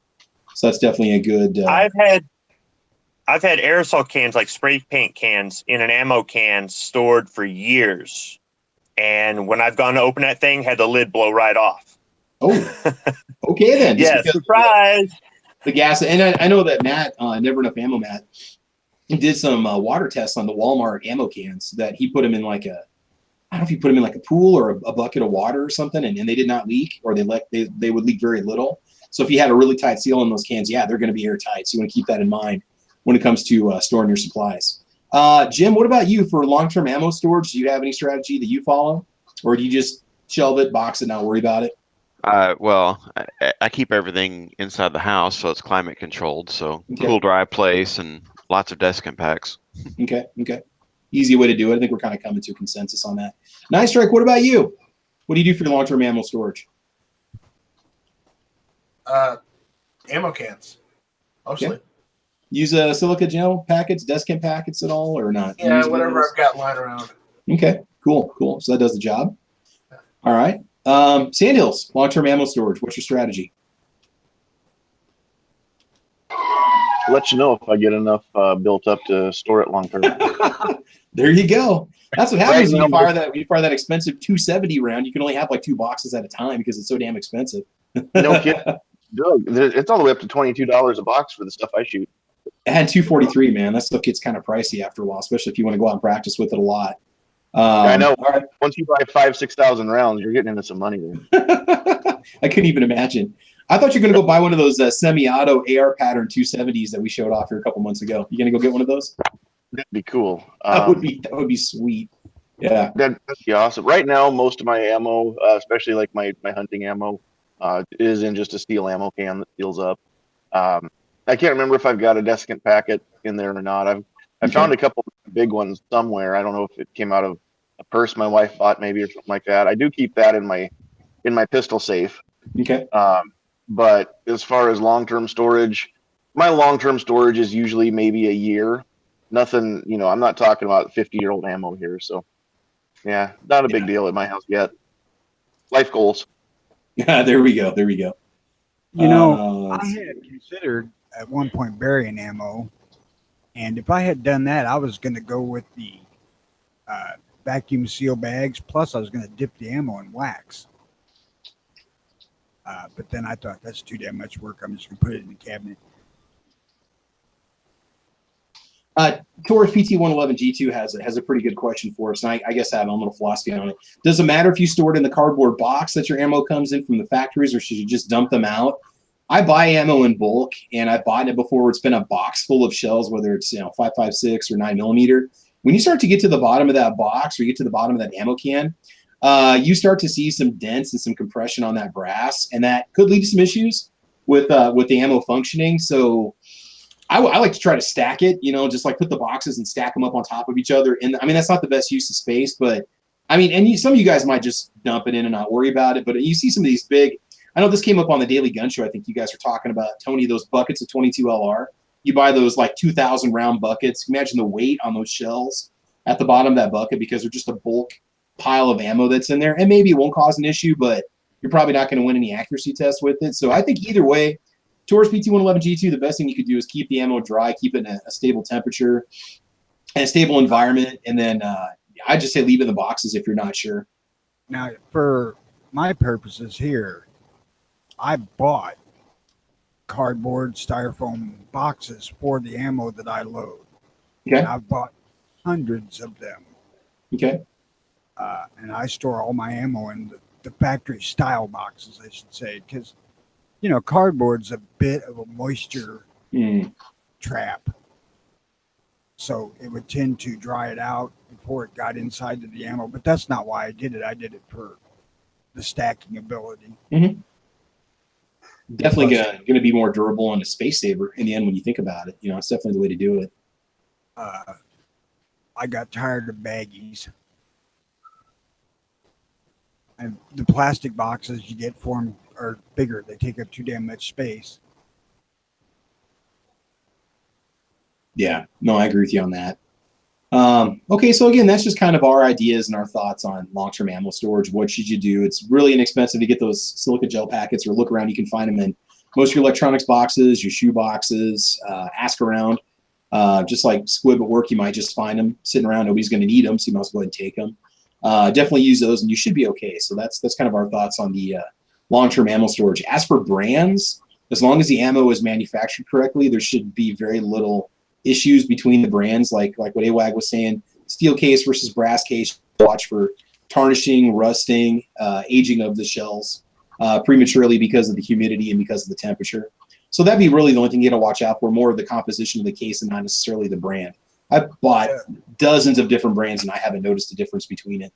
So that's definitely a good. I've had aerosol cans, like spray paint cans, in an ammo can stored for years, and when I've gone to open that thing, had the lid blow right off. Oh, okay then. Yeah, surprise. The gas, and I know that Matt, Never Enough Ammo Matt, did some water tests on the Walmart ammo cans that he put them in like a. I don't know if you put them in like a pool or a bucket of water or something, and they did not leak, or they would leak very little. So if you had a really tight seal in those cans, yeah, they're going to be airtight. So you want to keep that in mind when it comes to storing your supplies. Jim, what about you for long-term ammo storage? Do you have any strategy that you follow, or do you just shelve it, box it, not worry about it? Well, I keep everything inside the house, so it's climate controlled. So Okay. cool, dry place and lots of desiccant packs. Okay. Easy way to do it. I think we're kind of coming to a consensus on that. Nice Strike, what about you? What do you do for your long-term ammo storage? Ammo cans, mostly. Okay. Use silica gel packets, desiccant packets at all, or not? Yeah, whatever I've got lying around. Okay, cool. So that does the job. All right. Sandhills, long-term ammo storage. What's your strategy? Let you know if I get enough built up to store it long term. There you go. That's what happens Right when now, you fire that expensive 270 round. You can only have like 2 boxes at a time because it's so damn expensive. No kidding. Dude, it's all the way up to $22 a box for the stuff I shoot. I had 243, man. That stuff gets kind of pricey after a while, especially if you want to go out and practice with it a lot. I know. All right. Once you buy 5,000-6,000 rounds, you're getting into some money there. I couldn't even imagine. I thought you were going to go buy one of those semi-auto AR pattern 270s that we showed off here a couple months ago. You going to go get one of those? That'd be cool. That would be sweet. Yeah. That'd be awesome. Right now, most of my ammo, especially like my hunting ammo, is in just a steel ammo can that seals up. I can't remember if I've got a desiccant packet in there or not. I found a couple of big ones somewhere. I don't know if it came out of a purse my wife bought maybe or something like that. I do keep that in my pistol safe. Okay. But as far as long-term storage, my long-term storage is usually maybe a year. Nothing, I'm not talking about 50-year-old ammo here. So yeah, not a big deal at my house yet. Life goals. Yeah, there we go. I had considered at one point burying ammo, and if I had done that, I was going to go with the vacuum seal bags. Plus, I was going to dip the ammo in wax. But then I thought that's too damn much work. I'm just going to put it in the cabinet. Taurus PT111 G2 has a pretty good question for us, and I guess I have a little philosophy on it. Does it matter if you store it in the cardboard box that your ammo comes in from the factories, or should you just dump them out? I buy ammo in bulk, and I've bought it before where it's been a box full of shells, whether it's 5.56 or 9mm. When you start to get to the bottom of that box, or you get to the bottom of that ammo can, you start to see some dents and some compression on that brass, and that could lead to some issues with the ammo functioning. So I like to try to stack it, just like put the boxes and stack them up on top of each other. And I mean, that's not the best use of space, but I mean, and some of you guys might just dump it in and not worry about it. But you see some of these big, I know this came up on the Daily Gun Show. I think you guys were talking about, Tony, those buckets of 22 LR. You buy those like 2,000 round buckets. Imagine the weight on those shells at the bottom of that bucket because they're just a bulk pile of ammo that's in there. And maybe it won't cause an issue, but you're probably not going to win any accuracy tests with it. So I think either way, Taurus PT111 G2, the best thing you could do is keep the ammo dry, keep it in a stable temperature and a stable environment. And then I just say leave it in the boxes if you're not sure. Now, for my purposes here, I bought cardboard styrofoam boxes for the ammo that I load. Okay. And I've bought hundreds of them. Okay. And I store all my ammo in the factory style boxes, I should say, because cardboard's a bit of a moisture trap. So it would tend to dry it out before it got inside to the ammo. But that's not why I did it. I did it for the stacking ability. Mm-hmm. Definitely going to be more durable and a space saver in the end when you think about it. It's definitely the way to do it. I got tired of baggies. And the plastic boxes you get for them are bigger. They take up too damn much space. Yeah, no, I agree with you on that. Okay, so again, that's just kind of our ideas and our thoughts on long-term ammo storage. What should you do? It's really inexpensive to get those silica gel packets, or look around. You can find them in most of your electronics boxes, your shoe boxes. Ask around. Just like Squib at work, you might just find them sitting around. Nobody's going to need them, so you must go ahead and take them. Definitely use those, and you should be okay. So that's kind of our thoughts on the long-term ammo storage. As for brands, as long as the ammo is manufactured correctly, there should be very little issues between the brands, like what AWAG was saying. Steel case versus brass case, watch for tarnishing, rusting, aging of the shells prematurely because of the humidity and because of the temperature. So that'd be really the only thing you got to watch out for, more of the composition of the case and not necessarily the brand. I've bought dozens of different brands, and I haven't noticed a difference between it.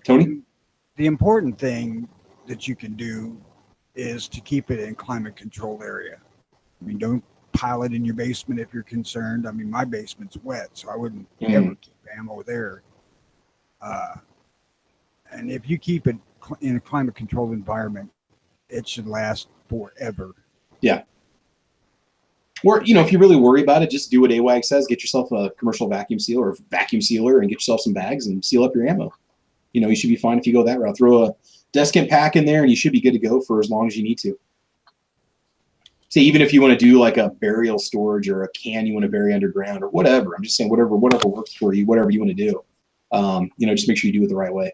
Tony? The important thing that you can do is to keep it in climate controlled area. I mean, don't pile it in your basement if you're concerned. I mean, my basement's wet, so I wouldn't ever keep ammo there. And if you keep it in a climate controlled environment, it should last forever. Yeah. Or, if you really worry about it, just do what AWAG says. Get yourself a commercial vacuum sealer and get yourself some bags and seal up your ammo. You should be fine if you go that route. Throw a Descant pack in there and you should be good to go for as long as you need to. So even if you want to do like a burial storage or a can you want to bury underground or whatever, I'm just saying whatever works for you, whatever you want to do. Just make sure you do it the right way.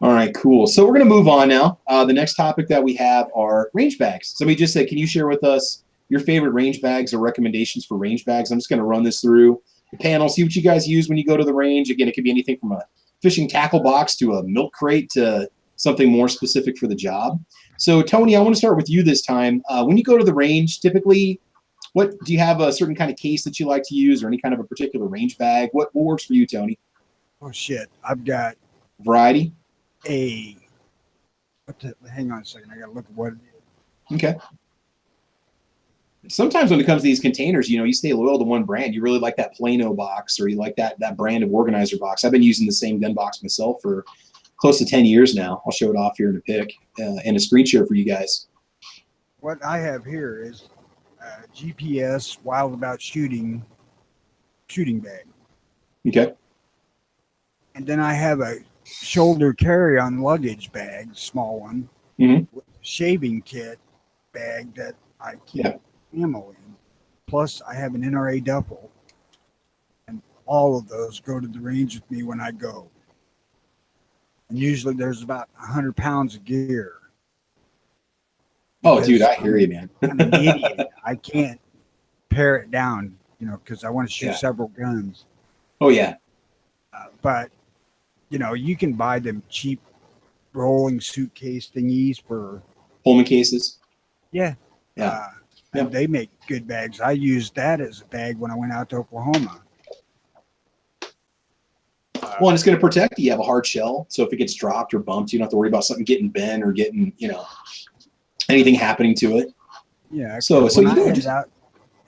All right, cool. So we're going to move on now. The next topic that we have are range bags. Somebody just said, can you share with us your favorite range bags or recommendations for range bags? I'm just going to run this through the panel, see what you guys use when you go to the range. Again, it could be anything from a fishing tackle box to a milk crate to something more specific for the job. So, Tony, I want to start with you this time. When you go to the range, typically, do you have a certain kind of case that you like to use or any kind of a particular range bag? What works for you, Tony? Oh, shit. I've got variety. Hang on a second. I got to look at what it is. Okay. Sometimes when it comes to these containers, you stay loyal to one brand. You really like that Plano box or you like that brand of organizer box. I've been using the same gun box myself for close to 10 years now. I'll show it off here in a pic and a screen share for you guys. What I have here is GPS Wild About shooting bag. Okay. And then I have a shoulder carry-on luggage bag, small one, with a shaving kit bag that I keep ammo in. Plus, I have an NRA duffel, and all of those go to the range with me when I go. And usually, there's about 100 pounds of gear. Oh, dude, I hear you, man. I'm an idiot. I can't pare it down, because I want to shoot several guns. Oh, yeah. But you can buy them cheap rolling suitcase thingies for Pullman cases. Yeah. Yeah. And they make good bags. I used that as a bag when I went out to Oklahoma. Well, and it's going to protect you. You have a hard shell, so if it gets dropped or bumped, you don't have to worry about something getting bent or getting, anything happening to it. Yeah. So when you I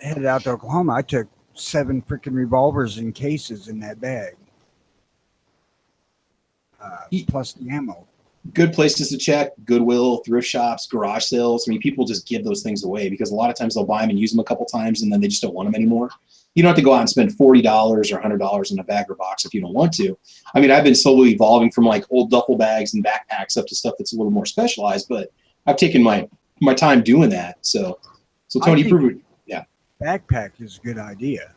headed out to Oklahoma, I took 7 freaking revolvers in cases in that bag. Plus the ammo. Good places to check: Goodwill, thrift shops, garage sales. I mean, people just give those things away because a lot of times they'll buy them and use them a couple times, and then they just don't want them anymore. You don't have to go out and spend $40 or $100 in a bag or box if you don't want to. I mean, I've been slowly evolving from like old duffel bags and backpacks up to stuff that's a little more specialized, but I've taken my time doing that. So Tony, prove it. Yeah. Backpack is a good idea.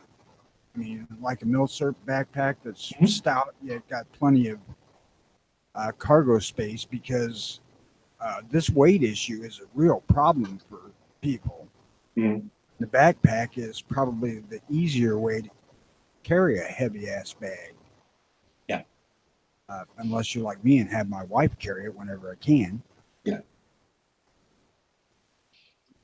I mean, like a Milsurp backpack that's stout, yet got plenty of cargo space, because this weight issue is a real problem for people. The backpack is probably the easier way to carry a heavy ass bag. Yeah. Unless you're like me and have my wife carry it whenever I can. Yeah.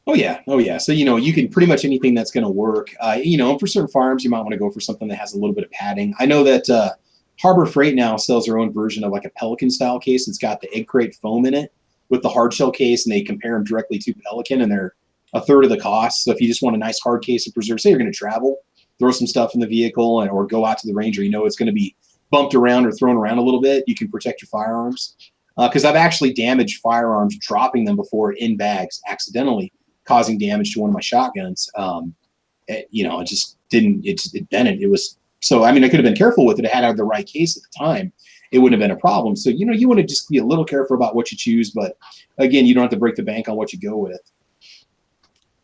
Oh yeah. So you can pretty much anything that's going to work. For certain farms, you might want to go for something that has a little bit of padding. I know that Harbor Freight now sells their own version of like a Pelican style case. It's got the egg crate foam in it with the hard shell case, and they compare them directly to Pelican, and they're a third of the cost. So if you just want a nice hard case of preserve, say you're going to travel, throw some stuff in the vehicle or go out to the range, or it's going to be bumped around or thrown around a little bit, you can protect your firearms. Because I've actually damaged firearms dropping them before in bags accidentally, causing damage to one of my shotguns. It just didn't. It bent. It was. So, I mean, I could have been careful with it. I had the right case at the time. It wouldn't have been a problem. So, you want to just be a little careful about what you choose. But, again, you don't have to break the bank on what you go with.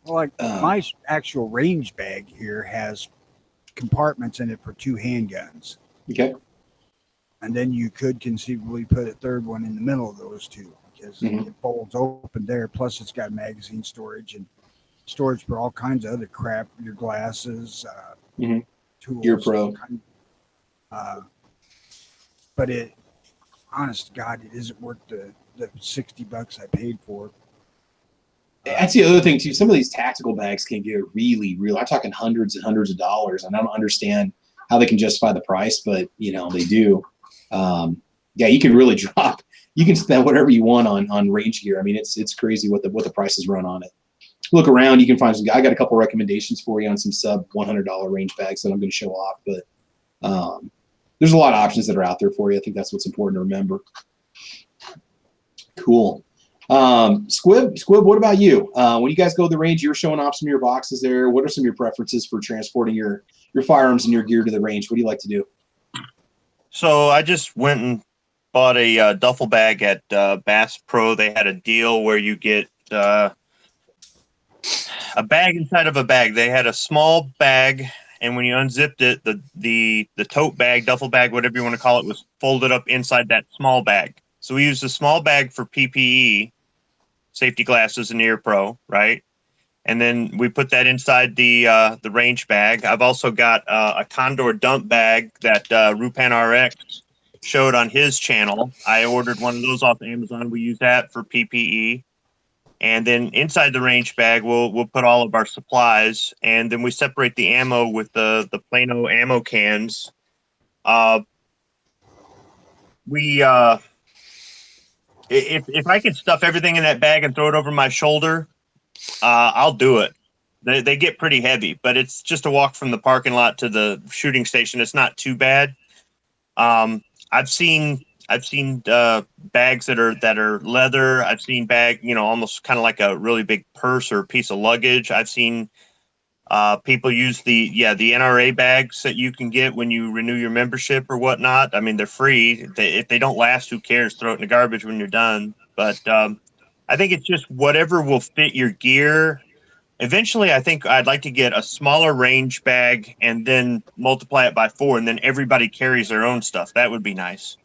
Well, like my actual range bag here has compartments in it for 2 handguns. Okay. And then you could conceivably put a third one in the middle of those 2, because it folds open there. Plus, it's got magazine storage and storage for all kinds of other crap, your glasses, tools, Gear Pro. But honest to God, it isn't worth the $60 I paid for. That's the other thing too. Some of these tactical bags can get really, I'm talking hundreds and hundreds of dollars, and I don't understand how they can justify the price, but they do. Yeah, you can really drop. You can spend whatever you want on range gear. I mean, it's crazy what the prices run on it. Look around, you can find some. I got a couple recommendations for you on some sub $100 range bags that I'm going to show off, but there's a lot of options that are out there for you. I think that's what's important to remember. Cool. Squib, what about you? When you guys go to the range, you're showing off some of your boxes there. What are some of your preferences for transporting your firearms and your gear to the range? What do you like to do? So I just went and bought a duffel bag at Bass Pro. They had a deal where you get a bag inside of a bag. They had a small bag, and when you unzipped it, the tote bag, duffel bag, whatever you want to call it, was folded up inside that small bag. So we used a small bag for PPE, safety glasses and ear pro, right? And then we put that inside the range bag. I've also got a Condor dump bag that Rupan RX showed on his channel. I ordered one of those off Amazon. We use that for PPE. And then inside the range bag, we'll put all of our supplies, and then we separate the ammo with the Plano ammo cans. If I can stuff everything in that bag and throw it over my shoulder, I'll do it. They get pretty heavy, but it's just a walk from the parking lot to the shooting station. It's not too bad. I've seen bags that are leather. I've seen almost kind of like a really big purse or piece of luggage. I've seen people use the NRA bags that you can get when you renew your membership or whatnot. I mean, they're free. If they don't last, who cares? Throw it in the garbage when you're done. But I think it's just whatever will fit your gear. Eventually, I think I'd like to get a smaller range bag and then multiply it by 4, and then everybody carries their own stuff. That would be nice.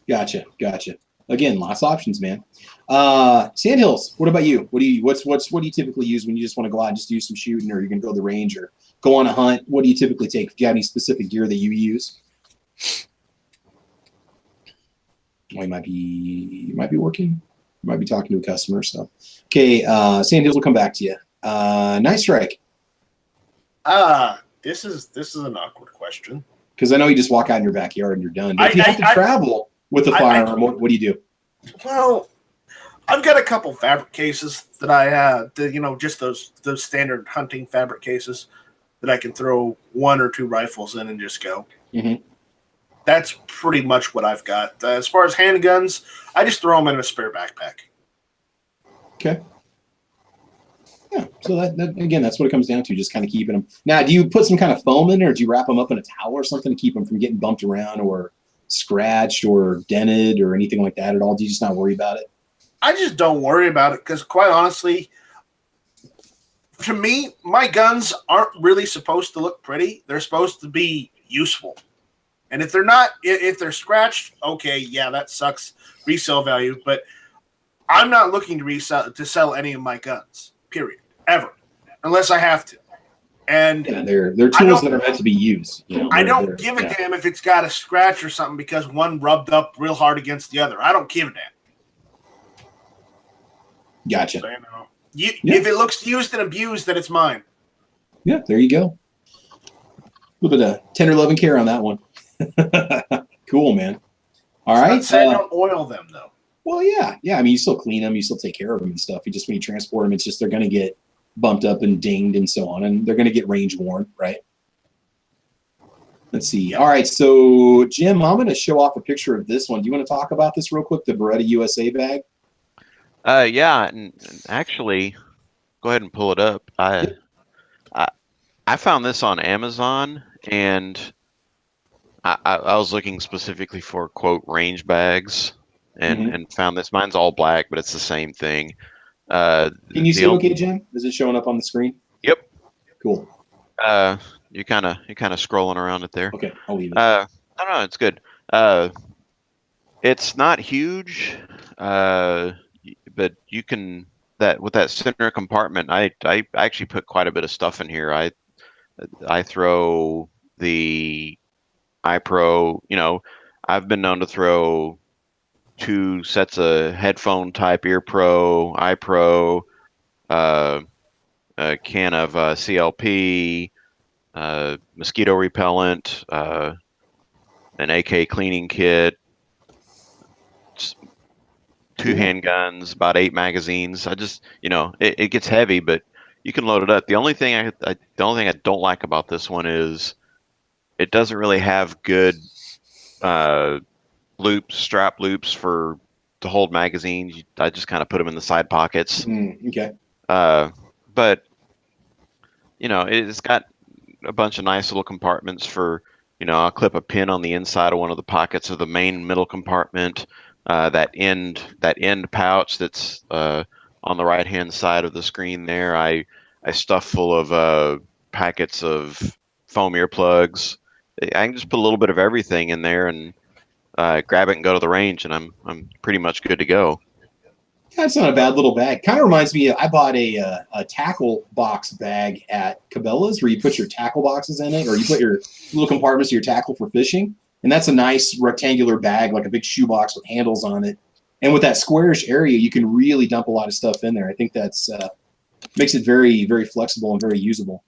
Gotcha. Again, lots of options, man. Sandhills, what about you? What do you typically use when you just want to go out and just do some shooting, or you're going to go to the range or go on a hunt? What do you typically take? Do you have any specific gear that you use? Well, you might be working. You might be talking to a customer. So, okay, Sandhills will come back to you. Nice strike. This is an awkward question. Because I know you just walk out in your backyard and you're done. But if you have to travel with a firearm, what do you do? Well, I've got a couple fabric cases that I have, just those standard hunting fabric cases that I can throw 1 or 2 rifles in and just go. Mm-hmm. That's pretty much what I've got. As far as handguns, I just throw them in a spare backpack. Okay. Yeah, so that again, that's what it comes down to, just kind of keeping them. Now, do you put some kind of foam in, or do you wrap them up in a towel or something to keep them from getting bumped around or scratched or dented or anything like that at all? Do you just not worry about it? I just don't worry about it because, quite honestly, to me, my guns aren't really supposed to look pretty. They're supposed to be useful. And if they're not, if they're scratched, okay, yeah, that sucks, resale value. But I'm not looking to sell any of my guns, period, ever, unless I have to. And yeah, they're tools that are meant to be used. I don't give a damn if it's got a scratch or something because one rubbed up real hard against the other. I don't give a damn. Gotcha. So, if it looks used and abused, then it's mine. Yeah, there you go. A little bit of tender love and care on that one. Cool, man. All right. Not saying don't oil them, though. Well, yeah. I mean, you still clean them, you still take care of them and stuff. You just, when you transport them, it's just they're going to get bumped up and dinged and so on, and they're going to get range worn, right? Let's see. All right, so Jim, I'm going to show off a picture of this one. Do you want to talk about this real quick, the Beretta USA bag? Yeah, and actually, go ahead and pull it up. I found this on Amazon, and I was looking specifically for, quote, range bags, and found this. Mine's all black, but it's the same thing. Can you see it okay, Jim? Is it showing up on the screen? Yep. Cool. You're kind of scrolling around it there. Okay, I'll leave it. No, it's good. It's not huge, but you can with that center compartment. I actually put quite a bit of stuff in here. I throw the iPro. I've been known to throw 2 sets of headphone type ear pro, eye pro, a can of CLP, mosquito repellent, an AK cleaning kit, 2 handguns, about 8 magazines. I just, it gets heavy, but you can load it up. The only thing I don't like about this one is it doesn't really have good strap loops to hold magazines. I just kind of put them in the side pockets. Okay. But it's got a bunch of nice little compartments for, I'll clip a pin on the inside of one of the pockets of the main middle compartment. That end pouch that's on the right hand side of the screen there, I stuff full of packets of foam earplugs. I can just put a little bit of everything in there and grab it and go to the range, and I'm pretty much good to go. That's not a bad little bag. Kind of reminds me of, I bought a tackle box bag at Cabela's where you put your tackle boxes in it, or you put your little compartments of your tackle for fishing. And that's a nice rectangular bag, like a big shoebox with handles on it. And with that squarish area, you can really dump a lot of stuff in there. I think that's makes it very, very flexible and very usable.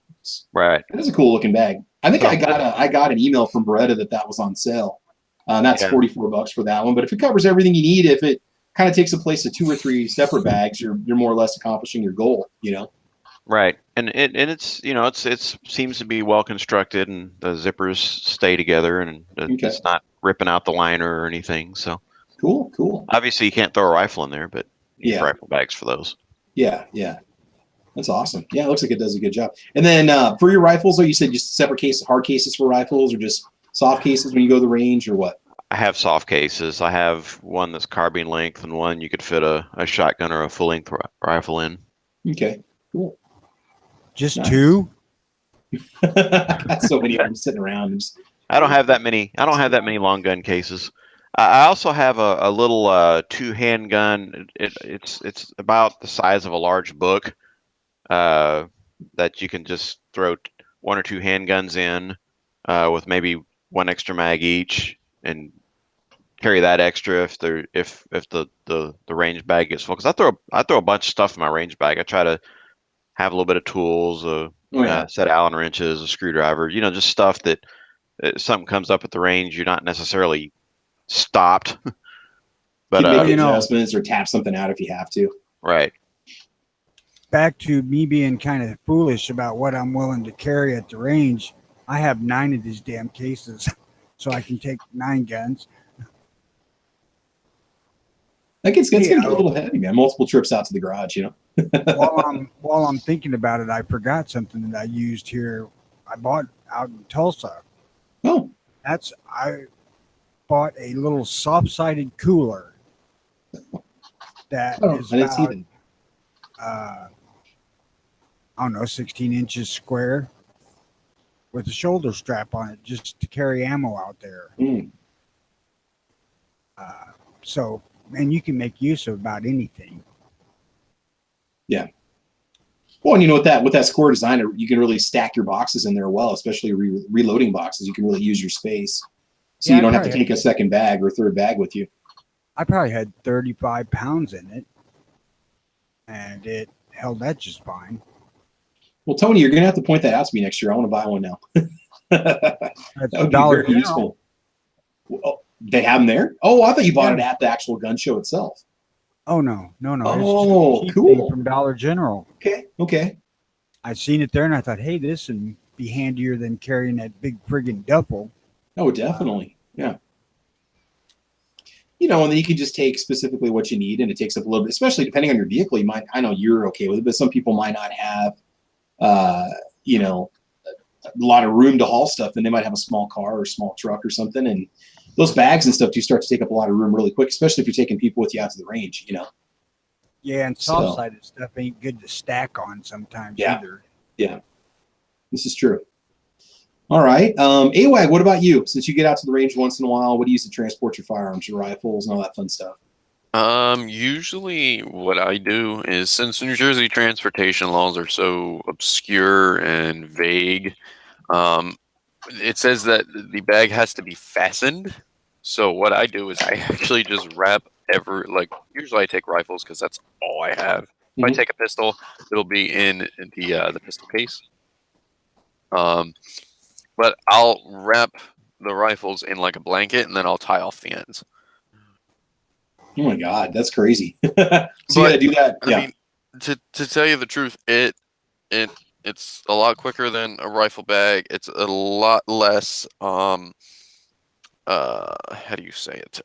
Right. That's a cool looking bag. I think I got an email from Beretta that was on sale. That's $44 for that one. But if it covers everything you need, if it kind of takes a place of 2 or 3 separate bags, you're more or less accomplishing your goal, Right. And it's it seems to be well constructed, and the zippers stay together, and it's not ripping out the liner or anything. So cool. Obviously you can't throw a rifle in there, but you use rifle bags for those. Yeah. That's awesome. Yeah, it looks like it does a good job. And then for your rifles, you said just separate cases, hard cases for rifles, or just soft cases when you go to the range, or what? I have soft cases. I have one that's carbine length, and one you could fit a shotgun or a full length rifle in. Okay, cool. Just nice. 2? I got so many of them sitting around. I don't have that many long gun cases. I also have a little 2 handgun. It's about the size of a large book that you can just throw 1 or 2 handguns in with maybe 1 extra mag each, and carry that extra if the range bag gets full. Because I throw a bunch of stuff in my range bag. I try to have a little bit of tools, set of Allen wrenches, a screwdriver, just stuff that something comes up at the range, you're not necessarily stopped. But you make adjustments or tap something out if you have to. Right. Back to me being kind of foolish about what I'm willing to carry at the range. I have 9 of these damn cases, so I can take 9 guns. That gets a little heavy, man. Multiple trips out to the garage, While I'm thinking about it, I forgot something that I used here. I bought out in Tulsa. Oh, I bought a little soft-sided cooler that is about, I don't know, 16 inches square with a shoulder strap on it just to carry ammo out there. And you can make use of about anything. Yeah. Well, and with that square design, you can really stack your boxes in there well, especially reloading boxes. You can really use your space. So you don't have to take a second bag or third bag with you. I probably had 35 pounds in it, and it held that just fine. Well, Tony, you're going to have to point that out to me next year. I want to buy one now. That's that would be very useful. Well, they have them there? Oh, I thought you bought it at the actual gun show itself. Oh, no. Oh, cool. From Dollar General. Okay. I seen it there, and I thought, hey, this would be handier than carrying that big friggin' duffel. Oh, definitely. Yeah. And then you can just take specifically what you need, and it takes up a little bit, especially depending on your vehicle. I know you're okay with it, but some people might not have, a lot of room to haul stuff, and they might have a small car or a small truck or something. And those bags and stuff do start to take up a lot of room really quick, especially if you're taking people with you out to the range, Yeah, and soft-sided stuff ain't good to stack on sometimes either. Yeah, this is true. All right. AWAG, what about you? Since you get out to the range once in a while, what do you use to transport your firearms, your rifles, and all that fun stuff? Usually what I do is, since New Jersey transportation laws are so obscure and vague, it says that the bag has to be fastened. So what I do is I actually just wrap ever like. Usually, I take rifles because that's all I have. If I take a pistol, it'll be in the pistol case. But I'll wrap the rifles in like a blanket and then I'll tie off the ends. Oh my God, that's crazy. So you gotta do that. I mean, to tell you the truth, it's a lot quicker than a rifle bag. It's a lot less how do you say it?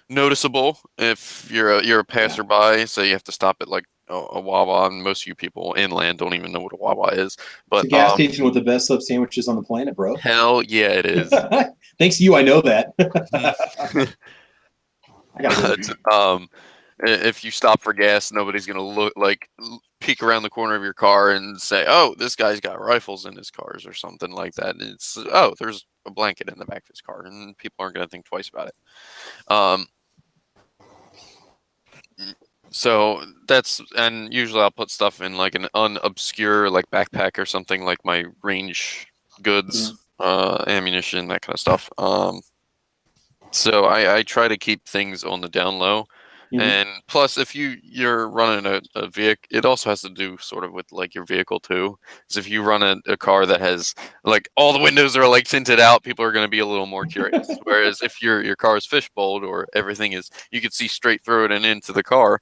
Noticeable if you're a passerby, so you have to stop at like a Wawa, and most of you people inland don't even know what a Wawa is. But it's a gas station with the best sub sandwiches on the planet, bro. Hell yeah, it is. Thanks to you, I know that. I gotta if you stop for gas, nobody's gonna peek around the corner of your car and say, "Oh, this guy's got rifles in his cars" or something like that. And it's there's a blanket in the back of his car, and people aren't gonna think twice about it. So that's, and usually I'll put stuff in like an unobscure like backpack or something, like my range goods, ammunition, that kind of stuff. So I try to keep things on the down low. And plus, if you're running a vehicle, it also has to do sort of with like your vehicle too. Because if you run a car that has like all the windows are like tinted out, people are going to be a little more curious. Whereas if your car is fishbowled or everything is, you can see straight through it and into the car,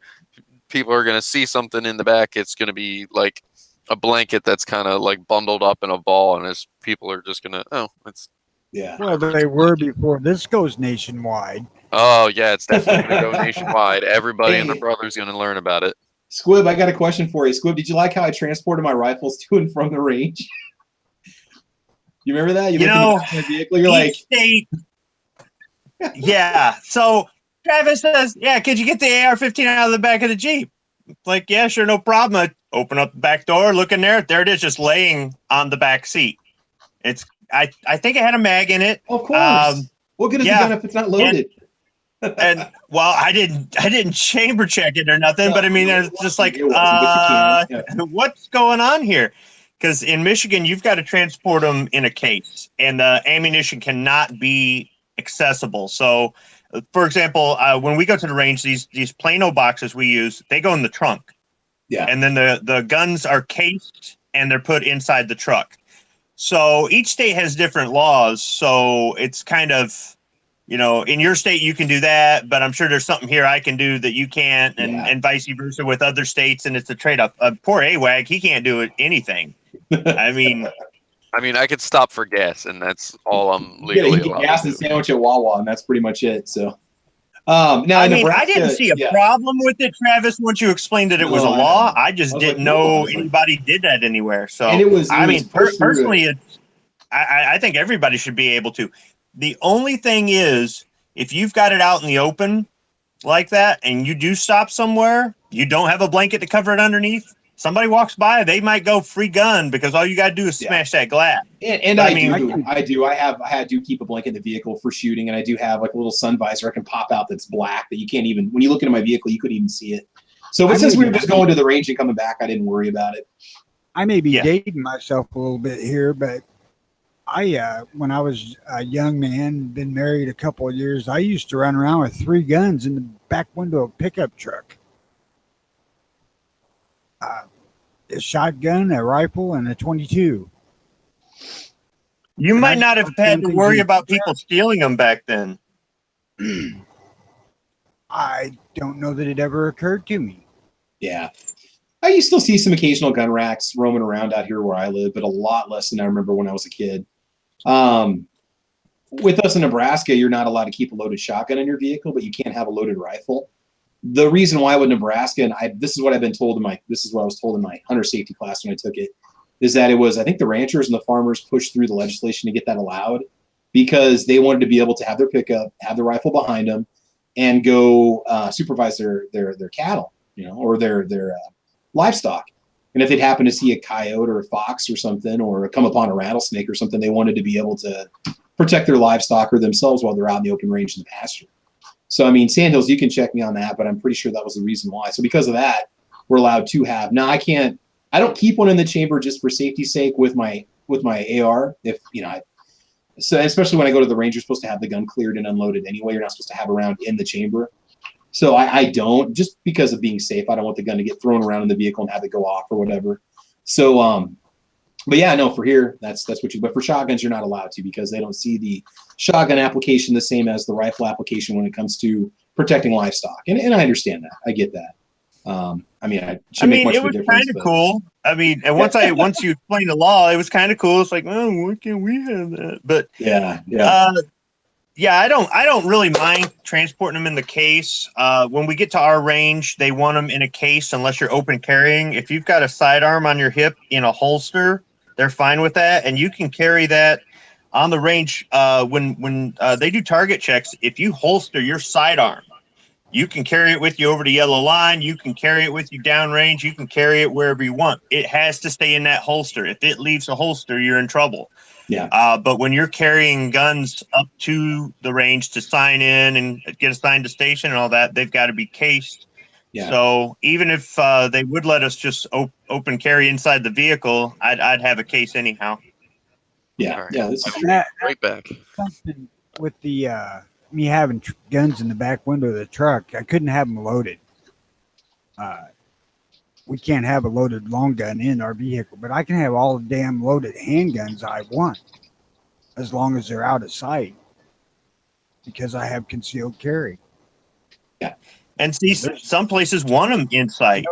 people are going to see something in the back. It's going to be like a blanket that's kind of like bundled up in a ball, and as people are just going to, it's. Yeah. Well, they were before this goes nationwide. Oh, yeah, it's definitely going to go nationwide. Everybody and their brother's going to learn about it. Squib, I got a question for you. Squib, did you like how I transported my rifles to and from the range? You remember that? You know, my vehicle? You're like, state. Yeah. So Travis says, "Yeah, could you get the AR-15 out of the back of the Jeep?" Like, yeah, sure, no problem. I open up the back door, look in there. There it is, just laying on the back seat. I think it had a mag in it. Of course. What good is a gun if it's not loaded? And well, I didn't chamber check it or nothing, but I mean, it's just like, what's going on here? Because in Michigan, you've got to transport them in a case, and the ammunition cannot be accessible. So, for example, when we go to the range, these Plano boxes we use, they go in the trunk. Yeah. And then the guns are cased and they're put inside the truck. So each state has different laws. So it's kind of, in your state you can do that, but I'm sure there's something here I can do that you can't, and vice versa with other states, and it's a trade-off. Poor AWAG, he can't do anything. I mean, I could stop for gas, and that's all I'm legally allowed. Gas and sandwich at Wawa, and that's pretty much it. So, now Nebraska, I didn't see a problem with it, Travis. Once you explained that it was a law, I just didn't know anybody did that anywhere. So, and it was personally, I think everybody should be able to. The only thing is, if you've got it out in the open like that, and you do stop somewhere, you don't have a blanket to cover it underneath. Somebody walks by, they might go free gun because all you got to do is smash that glass. And I do. I do keep a blanket in the vehicle for shooting, and I do have like a little sun visor I can pop out that's black that you can't even, when you look into my vehicle, you couldn't even see it. So, but since we were just going to the range and coming back, I didn't worry about it. I may be dating myself a little bit here, but when I was a young man, been married a couple of years, I used to run around with 3 guns in the back window of a pickup truck. A shotgun, a rifle, and a .22. You might not have had to worry about people stealing them back then. I don't know that it ever occurred to me. Yeah. You still see some occasional gun racks roaming around out here where I live, but a lot less than I remember when I was a kid. With us in Nebraska, you're not allowed to keep a loaded shotgun in your vehicle, but you can't have a loaded rifle. The reason why with Nebraska, and this is what I've been told this is what I was told in my hunter safety class when I took it, is that it was, I think the ranchers and the farmers pushed through the legislation to get that allowed because they wanted to be able to have their pickup, have the rifle behind them, and go supervise their cattle, or their livestock. And if they'd happen to see a coyote or a fox or something, or come upon a rattlesnake or something, they wanted to be able to protect their livestock or themselves while they're out in the open range in the pasture. So, I mean, Sandhills, you can check me on that, but I'm pretty sure that was the reason why. So because of that, we're allowed to have. Now, I don't keep one in the chamber just for safety's sake with my AR. So especially when I go to the range, you're supposed to have the gun cleared and unloaded anyway. You're not supposed to have a round in the chamber. So I don't, just because of being safe. I don't want the gun to get thrown around in the vehicle and have it go off or whatever. So, but yeah, no, for here, that's what you, but for shotguns, you're not allowed to, because they don't see the shotgun application the same as the rifle application when it comes to protecting livestock. And I understand that. I get that. I mean, it shouldn't make much it of a was difference. kind of cool. I mean, and once you explain the law, it was kind of cool. It's like, oh, why can't we have that? But yeah. Yeah, I don't really mind transporting them in the case. When we get to our range, they want them in a case unless you're open carrying. If you've got a sidearm on your hip in a holster, they're fine with that, and you can carry that on the range. When they do target checks, if you holster your sidearm, you can carry it with you over the yellow line. You can carry it with you downrange. You can carry it wherever you want. It has to stay in that holster. If it leaves the holster, you're in trouble. Yeah. But when you're carrying guns up to the range to sign in and get assigned to station and all that, they've got to be cased. Yeah. So even if they would let us just open carry inside the vehicle, I'd have a case anyhow. Yeah. All right. Yeah. This is Right back. Something with the me having guns in the back window of the truck, I couldn't have them loaded. We can't have a loaded long gun in our vehicle, but I can have all the damn loaded handguns I want, as long as they're out of sight, because I have concealed carry. Yeah. And see, some places want them in sight.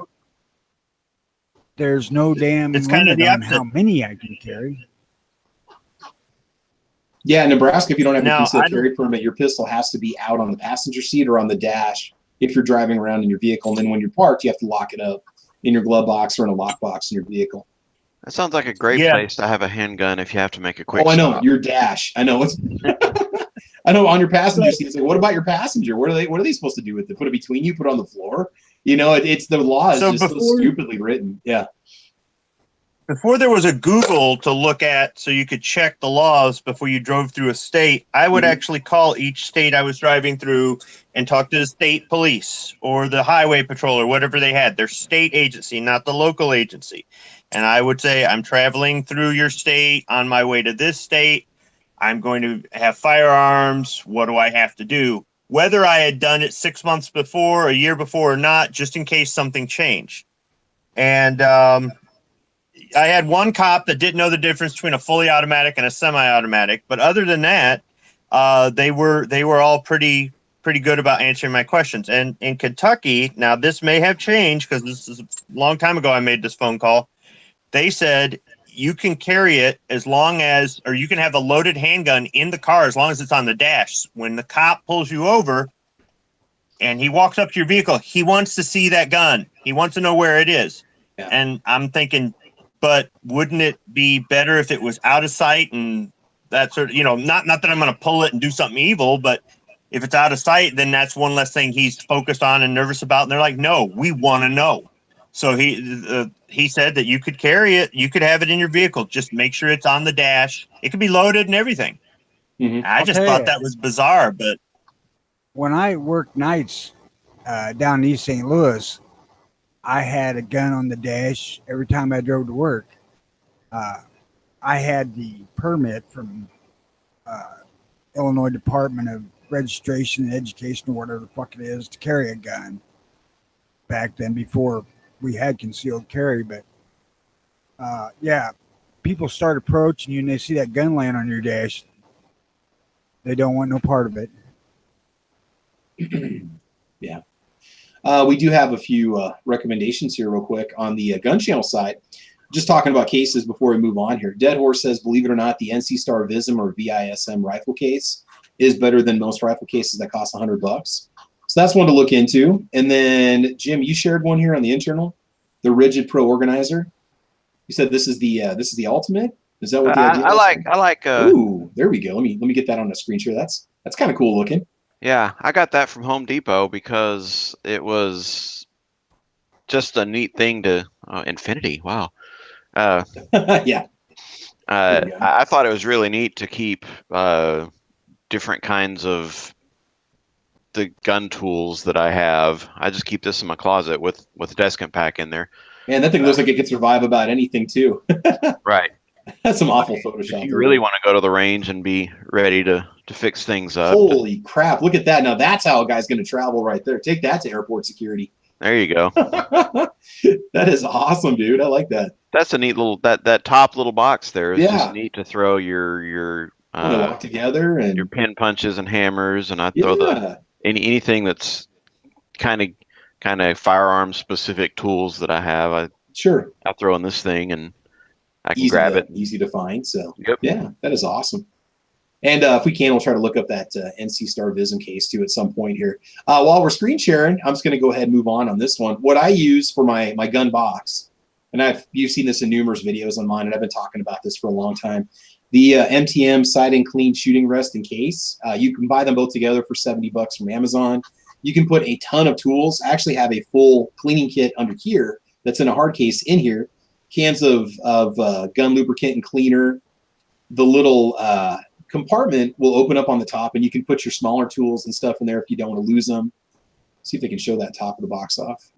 There's no damn It's kind of limit the on opposite. how many I can carry. Yeah, in Nebraska, if you don't have a Now, concealed I don't- carry permit, your pistol has to be out on the passenger seat or on the dash if you're driving around in your vehicle. And then when you're parked, you have to lock it up in your glove box or in a lockbox in your vehicle. That sounds like a great Yeah. place to have a handgun if you have to make a quick Oh, I know, stop. your dash. I know it's. I know on your passenger seat. It's like, what about your passenger? What are they supposed to do with it? Put it between you? Put it on the floor? You know, it's the law is So just so before- stupidly written. Yeah. Before there was a Google to look at so you could check the laws before you drove through a state, I would Mhm. actually call each state I was driving through and talk to the state police or the highway patrol or whatever they had, their state agency, not the local agency. And I would say, I'm traveling through your state on my way to this state. I'm going to have firearms. What do I have to do? Whether I had done it 6 months before, a year before or not, just in case something changed. And I had one cop that didn't know the difference between a fully automatic and a semi-automatic, but other than that, they were all pretty good about answering my questions. And in Kentucky, now this may have changed because this is a long time ago I made this phone call. They said you can carry it as long as, or you can have a loaded handgun in the car as long as it's on the dash. When the cop pulls you over and he walks up to your vehicle, he wants to see that gun. He wants to know where it is. Yeah. And I'm thinking, but wouldn't it be better if it was out of sight and that sort of, not that I'm going to pull it and do something evil, but if it's out of sight, then that's one less thing he's focused on and nervous about. And they're like, no, we want to know. So he said that you could carry it. You could have it in your vehicle. Just make sure it's on the dash. It could be loaded and everything. Mhm. I just Okay. thought that was bizarre, but When I worked nights down in East St. Louis, I had a gun on the dash every time I drove to work. I had the permit from Illinois Department of Registration and Education, or whatever the fuck it is, to carry a gun back then before we had concealed carry. But yeah, people start approaching you and they see that gun laying on your dash. They don't want no part of it. Yeah. We do have a few recommendations here real quick on the gun channel side. Just talking about cases before we move on here. Dead Horse says, believe it or not, the NC Star Vism or VISM rifle case is better than most rifle cases that cost $100. So that's one to look into. And then Jim, you shared one here on the internal, the Rigid Pro Organizer. You said this is the ultimate. Is that what the idea is? I like. Ooh, there we go. Let me get that on the screen share. That's kind of cool looking. Yeah, I got that from Home Depot because it was just a neat thing to Infinity. Wow. Yeah. I thought it was really neat to keep different kinds of the gun tools that I have. I just keep this in my closet with a desk and pack in there. Man, that thing looks like it could survive about anything too. Right. That's some awful Photoshop. If you really want to go to the range and be ready to fix things up. Holy crap! Look at that. Now that's how a guy's going to travel right there. Take that to airport security. There you go. That is awesome, dude. I like that. That's a neat little that top little box there is Yeah. just neat to throw your When they walk together and your pin punches and hammers, and I throw the anything that's kind of firearm specific tools that I have. I throw in this thing and I can grab it. Easy to find. So yep. Yeah, that is awesome. And if we can, we'll try to look up that NC Star Vism case too at some point here. While we're screen sharing, I'm just going to go ahead and move on this one. What I use for my gun box, and you've seen this in numerous videos on mine, and I've been talking about this for a long time. The MTM Sight and Clean Shooting Rest and Case. You can buy them both together for $70 from Amazon. You can put a ton of tools. I actually have a full cleaning kit under here that's in a hard case in here. Cans of gun lubricant and cleaner. The little compartment will open up on the top, and you can put your smaller tools and stuff in there if you don't want to lose them. See if they can show that top of the box off.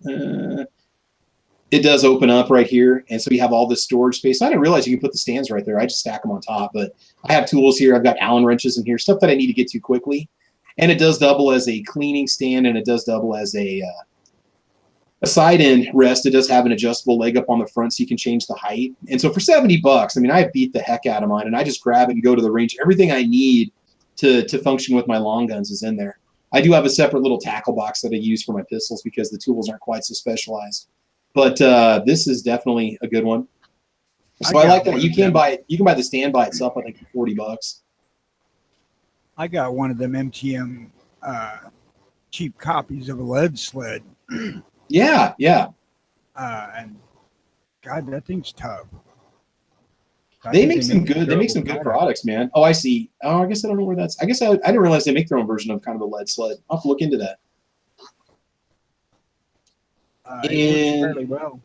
It does open up right here, and so you have all this storage space. I didn't realize you can put the stands right there. I just stack them on top, but I have tools here. I've got Allen wrenches in here, stuff that I need to get to quickly. And it does double as a cleaning stand, and it does double as a side end rest. It does have an adjustable leg up on the front, so you can change the height. And so for $70, I mean, I beat the heck out of mine, and I just grab it and go to the range. Everything I need to function with my long guns is in there. I do have a separate little tackle box that I use for my pistols because the tools aren't quite so specialized. But this is definitely a good one. So I like that. You can buy the stand by itself, I think, for $40. I got one of them MTM cheap copies of a lead sled. Yeah. And God, that thing's tough. They make some good products, man. Oh, I see. Oh, I guess I don't know where that's. I guess I didn't realize they make their own version of kind of a lead sled. I'll have to look into that. It works fairly well.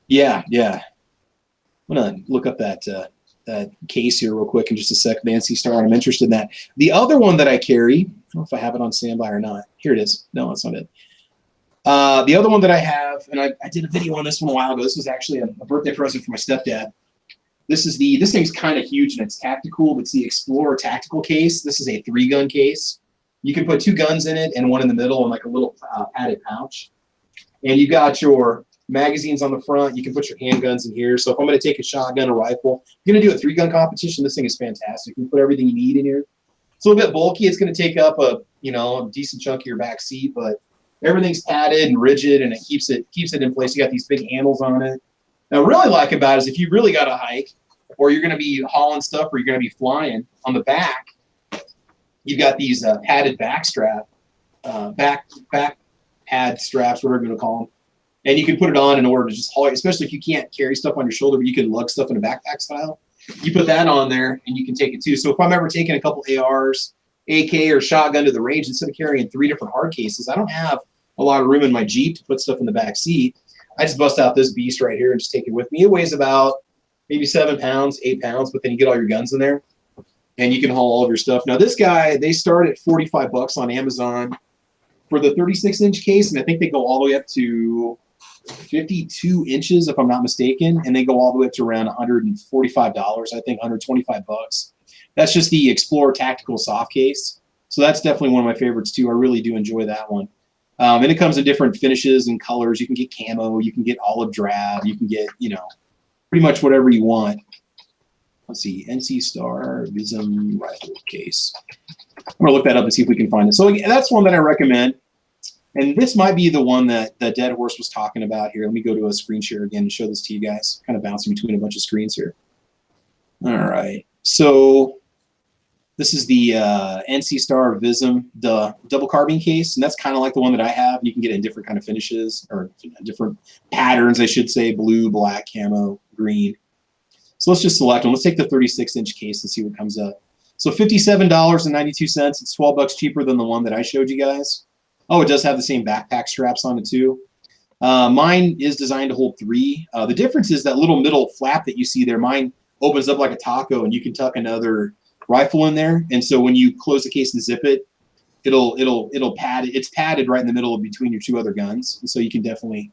Yeah. I'm gonna look up that case here real quick in just a second. The NC Star. I'm interested in that. The other one that I carry, I don't know if I have it on standby or not. Here it is. No, that's not it. The other one that I have, and I did a video on this one a while ago. This was actually a birthday present for my stepdad. This thing's kind of huge and it's tactical. It's the Explorer tactical case. This is a 3-gun case. You can put 2 guns in it and one in the middle and like a little padded pouch. And you got your magazines on the front. You can put your handguns in here. So if I'm going to take a shotgun or rifle, I'm going to do a 3-gun competition. This thing is fantastic. You can put everything you need in here. It's a little bit bulky. It's going to take up a decent chunk of your back seat, but everything's padded and rigid, and it keeps it in place. You got these big handles on it. Now, what I really like about it is if you really got to hike, or you're going to be hauling stuff, or you're going to be flying, on the back, you've got these padded back pad straps, whatever you're going to call them, and you can put it on in order to just haul it. Especially if you can't carry stuff on your shoulder, but you can lug stuff in a backpack style. You put that on there, and you can take it too. So if I'm ever taking a couple ARs, AK, or shotgun to the range, instead of carrying 3 different hard cases, I don't have a lot of room in my Jeep to put stuff in the back seat. I just bust out this beast right here and just take it with me. It weighs about maybe 7 pounds, 8 pounds, but then you get all your guns in there and you can haul all of your stuff. Now this guy, they start at $45 on Amazon for the 36-inch case, and I think they go all the way up to 52 inches, if I'm not mistaken, and they go all the way up to around $145, I think $125. That's just the Explorer Tactical Soft Case. So that's definitely one of my favorites too. I really do enjoy that one. And it comes in different finishes and colors. You can get camo, you can get olive drab, you can get, pretty much whatever you want. Let's see, NC Star Vism rifle case. I'm gonna look that up and see if we can find it. So that's one that I recommend. And this might be the one that Dead Horse was talking about here. Let me go to a screen share again and show this to you guys. Kind of bouncing between a bunch of screens here. All right, so this is the NC Star Vism, the double carbine case, and that's kind of like the one that I have. You can get it in different kind of finishes, or different patterns, I should say, blue, black, camo, green. So let's just select one. Let's take the 36-inch case and see what comes up. So $57.92. It's $12 cheaper than the one that I showed you guys. Oh, it does have the same backpack straps on it too. Mine is designed to hold 3. The difference is that little middle flap that you see there. Mine opens up like a taco, and you can tuck another rifle in there, and so when you close the case and zip it, it'll pad it. It's padded right in the middle of between your 2 other guns, and so you can definitely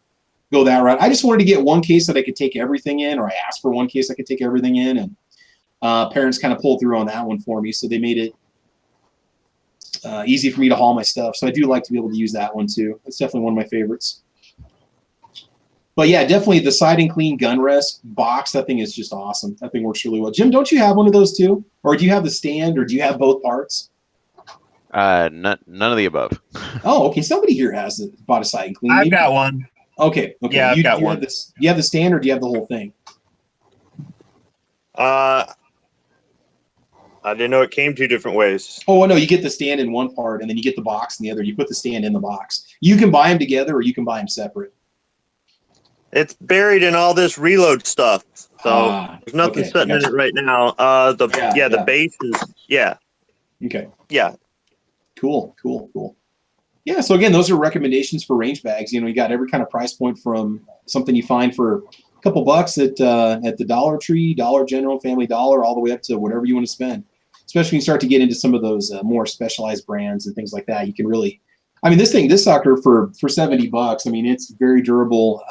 go that route. I just wanted to get one case that I could take everything in, or I asked for one case I could take everything in, and parents kind of pulled through on that one for me. So they made it easy for me to haul my stuff. So I do like to be able to use that one too. It's definitely one of my favorites. But yeah, definitely the Side and Clean gun rest box. That thing is just awesome. That thing works really well. Jim, don't you have one of those too? Or do you have the stand, or do you have both parts? None of the above. Oh, okay. Somebody here has it, bought a Side and Clean. I've Maybe. got one. Okay. Yeah, I've got you one. Have this, do you have the stand, or do you have the whole thing? I didn't know it came two different ways. Oh, no, you get the stand in one part, and then you get the box in the other. You put the stand in the box. You can buy them together, or you can buy them separate. It's buried in all this reload stuff. So there's nothing okay, sitting in it right now. The base is Okay. Yeah. Cool. Yeah, so again, those are recommendations for range bags. You know, you got every kind of price point from something you find for a couple bucks at the Dollar Tree, Dollar General, Family Dollar, all the way up to whatever you want to spend. Especially when you start to get into some of those more specialized brands and things like that. You can really, I mean, this sucker for $70. I mean, it's very durable,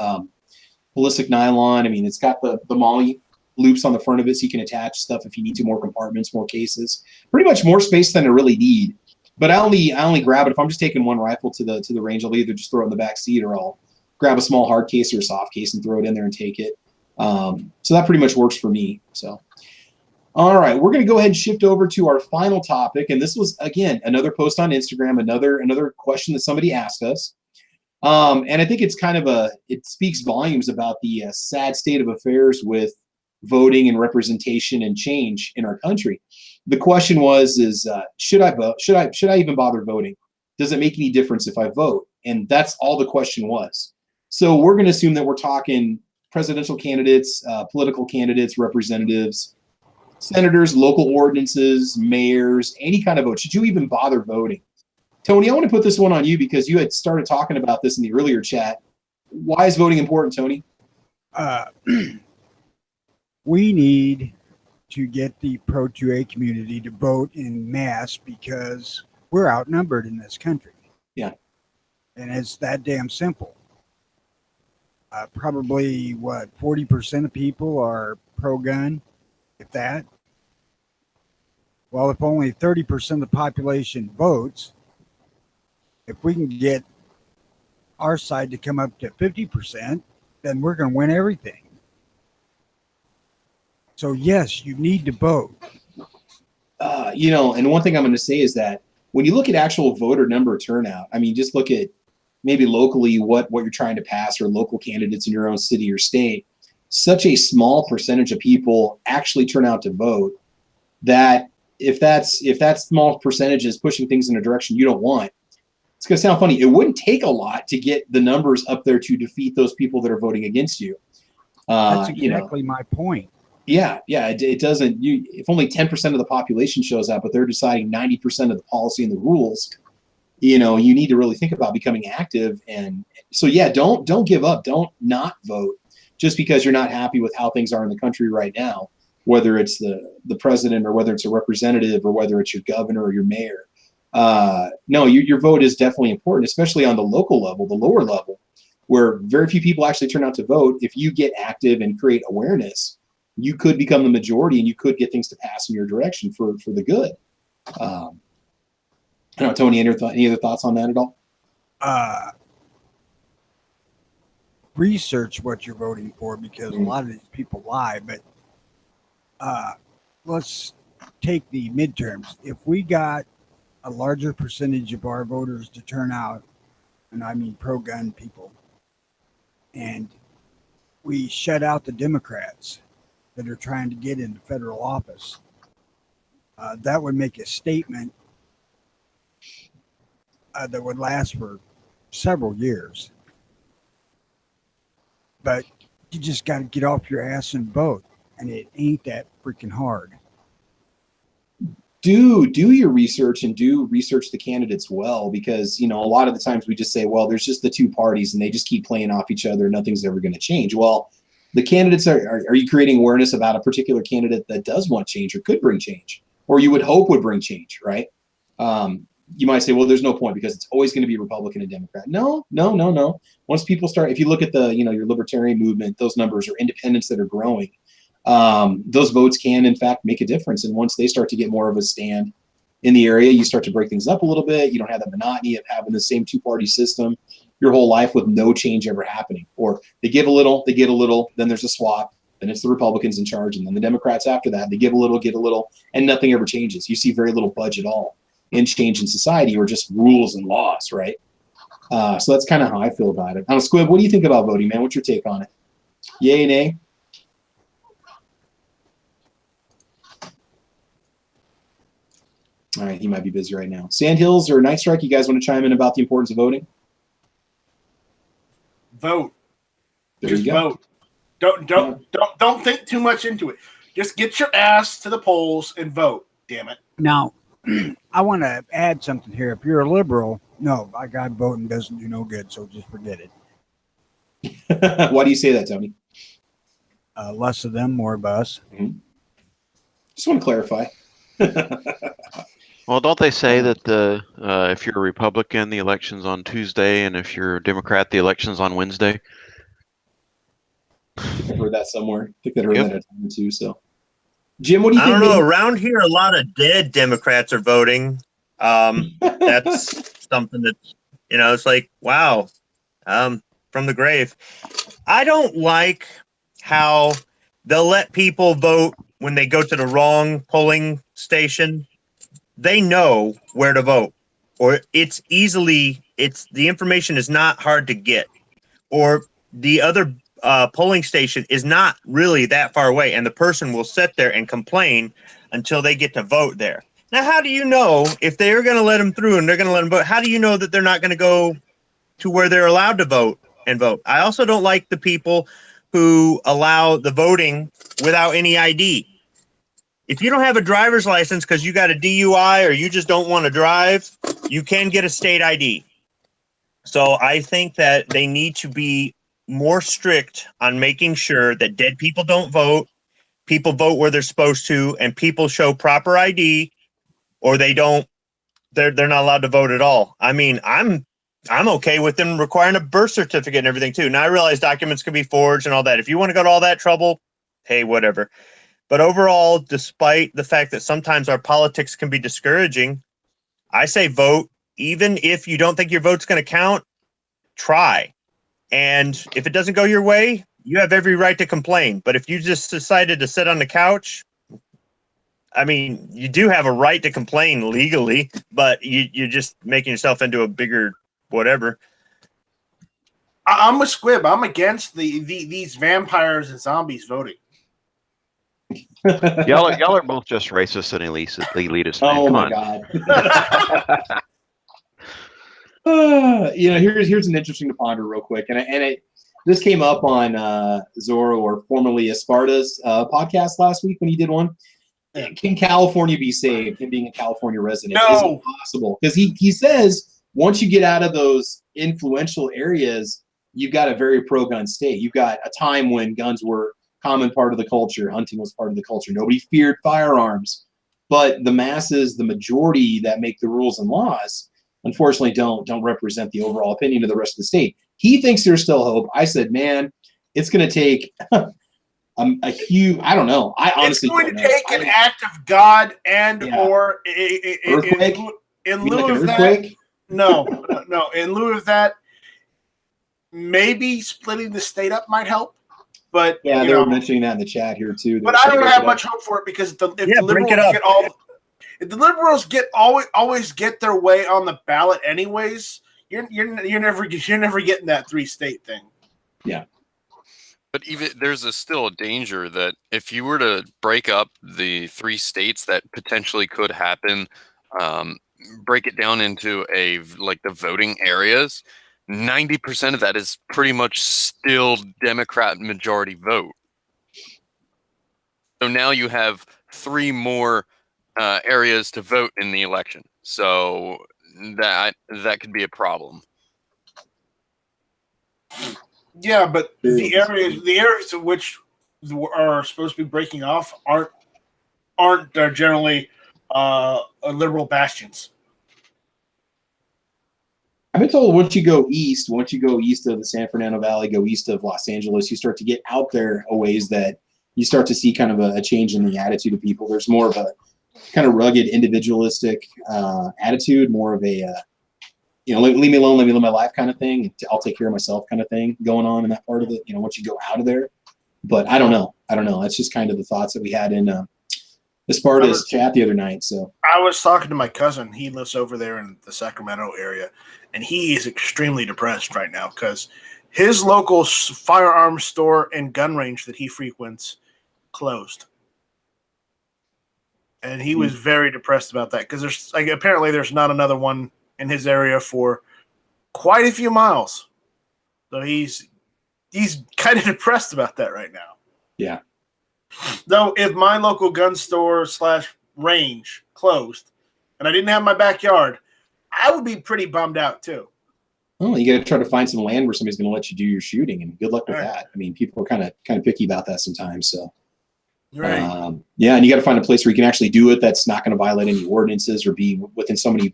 ballistic nylon. I mean, it's got the MOLLE loops on the front of it, so you can attach stuff if you need to, more compartments, more cases. Pretty much more space than I really need. But I only grab it if I'm just taking one rifle to the range. I'll either just throw it in the back seat, or I'll grab a small hard case or a soft case and throw it in there and take it. So that pretty much works for me. So, all right, we're going to go ahead and shift over to our final topic. And this was, again, another post on Instagram, another question that somebody asked us. And I think it's kind of it speaks volumes about the sad state of affairs with voting and representation and change in our country. The question was, should I vote? Should I even bother voting? Does it make any difference if I vote? And that's all the question was. So we're going to assume that we're talking presidential candidates, political candidates, representatives, senators, local ordinances, mayors, any kind of vote. Should you even bother voting? Tony, I want to put this one on you because you had started talking about this in the earlier chat. Why is voting important, Tony? We need to get the pro-2A community to vote in mass because we're outnumbered in this country. Yeah. And it's that damn simple. Probably, 40% of people are pro-gun, if that. Well, if only 30% of the population votes, if we can get our side to come up to 50%, then we're going to win everything. So yes, you need to vote. And one thing I'm going to say is that when you look at actual voter number turnout, I mean, just look at maybe locally what you're trying to pass, or local candidates in your own city or state. Such a small percentage of people actually turn out to vote that if that small percentage is pushing things in a direction you don't want, it's going to sound funny. It wouldn't take a lot to get the numbers up there to defeat those people that are voting against you. That's exactly my point. Yeah, it doesn't. If only 10% of the population shows up, but they're deciding 90% of the policy and the rules, you need to really think about becoming active. And so, yeah, don't give up. Don't not vote just because you're not happy with how things are in the country right now, whether it's the president, or whether it's a representative, or whether it's your governor or your mayor. No, your vote is definitely important, especially on the local level, the lower level, where very few people actually turn out to vote. If you get active and create awareness, you could become the majority, and you could get things to pass in your direction for the good. I don't know, Tony, any other thoughts on that at all? Research what you're voting for, because a lot of these people lie. But let's take the midterms. If we got a larger percentage of our voters to turn out, and I mean pro-gun people, and we shut out the Democrats that are trying to get into federal office, that would make a statement that would last for several years. But you just got to get off your ass and vote, and it ain't that freaking hard. Do your research, and do research the candidates well, because a lot of the times we just say, well, there's just the two parties and they just keep playing off each other. Nothing's ever going to change. Well, the candidates are you creating awareness about a particular candidate that does want change or could bring change, or you would hope would bring change, right? you might say, well, there's no point because it's always going to be Republican and Democrat. No. Once people start, if you look at the, your libertarian movement, those numbers are independents that are growing. Those votes can, in fact, make a difference. And once they start to get more of a stand in the area, you start to break things up a little bit. You don't have the monotony of having the same two-party system your whole life with no change ever happening. Or they give a little, they get a little, then there's a swap, then it's the Republicans in charge, and then the Democrats after that. They give a little, get a little, and nothing ever changes. You see very little budge at all in change in society, or just rules and laws, right? So that's kind of how I feel about it. I don't know, Squib, what do you think about voting, man? What's your take on it? Yay, nay? All right, he might be busy right now. Sandhills or Night Strike, you guys want to chime in about the importance of voting? Vote. There Just you go. vote. Don't think too much into it. Just get your ass to the polls and vote. Damn it. Now, I want to add something here. If you're a liberal, no, by God, voting doesn't do no good, so just forget it. Why do you say that, Tony? Less of them, more of us. Mm-hmm. Just want to clarify. Well, don't they say that if you're a Republican, the election's on Tuesday, and if you're a Democrat, the election's on Wednesday? I've heard that somewhere. I think I heard that a time or two. So, Jim, what do you think? I don't know. Around here, a lot of dead Democrats are voting. That's something that, it's like, wow, from the grave. I don't like how they'll let people vote when they go to the wrong polling station. They know where to vote, or the information is not hard to get, or the other polling station is not really that far away, and the person will sit there and complain until they get to vote there. Now, how do you know if they're going to let them through and they're going to let them vote? How do you know that they're not going to go to where they're allowed to vote and vote? I also don't like the people who allow the voting without any ID. If you don't have a driver's license because you got a DUI or you just don't want to drive, you can get a state ID. So I think that they need to be more strict on making sure that dead people don't vote, people vote where they're supposed to, and people show proper ID, or they're not allowed to vote at all. I mean, I'm okay with them requiring a birth certificate and everything too. Now I realize documents can be forged and all that. If you want to go to all that trouble, hey, whatever. But overall, despite the fact that sometimes our politics can be discouraging, I say vote. Even if you don't think your vote's going to count, try. And if it doesn't go your way, you have every right to complain. But if you just decided to sit on the couch, I mean, you do have a right to complain legally, but you're just making yourself into a bigger whatever. I'm a Squib. I'm against these vampires and zombies voting. Y'all are both just racist and elitist. Man. Oh Come my on. God. Here's an interesting to ponder real quick, and this came up on Zorro, or formerly Esparta's podcast last week when he did one. Can California be saved? Him being a California resident, No. Is it possible? Because he says once you get out of those influential areas, you've got a very pro-gun state. You've got a time when guns were common part of the culture. Hunting was part of the culture. Nobody feared firearms. But the masses, the majority that make the rules and laws, unfortunately don't represent the overall opinion of the rest of the state. He thinks there's still hope. I said, man, it's going to take a huge, I don't know. I honestly it's going to take an act of God or earthquake? In lieu of that. No. In lieu of that, maybe splitting the state up might help. But yeah, they were mentioning that in the chat here too. But I don't have much hope for it because if the liberals always get their way on the ballot anyways, you're never getting that 3-state thing. Yeah. But even there's still a danger that if you were to break up the 3 states that potentially could happen, break it down into the voting areas, 90% of that is pretty much still Democrat majority vote. So now you have 3 more areas to vote in the election. So that could be a problem. Yeah, but the areas in which are supposed to be breaking off aren't generally liberal bastions. I've been told once you go east of the San Fernando Valley, go east of Los Angeles, you start to get out there a ways that you start to see kind of a change in the attitude of people. There's more of a kind of rugged, individualistic attitude, more of a, leave me alone, let me live my life kind of thing. I'll take care of myself kind of thing going on in that part of it, once you go out of there. But I don't know. That's just kind of the thoughts that we had in Esparta's chat the other night. So I was talking to my cousin. He lives over there in the Sacramento area, and he is extremely depressed right now because his local firearms store and gun range that he frequents closed. And he was very depressed about that because apparently there's not another one in his area for quite a few miles. So he's kind of depressed about that right now. Yeah. Though if my local gun store / range closed and I didn't have my backyard, I would be pretty bummed out too. Well, you got to try to find some land where somebody's going to let you do your shooting, and good luck with that. I mean, people are kind of picky about that sometimes. So, right. And you got to find a place where you can actually do it that's not going to violate any ordinances or be within so many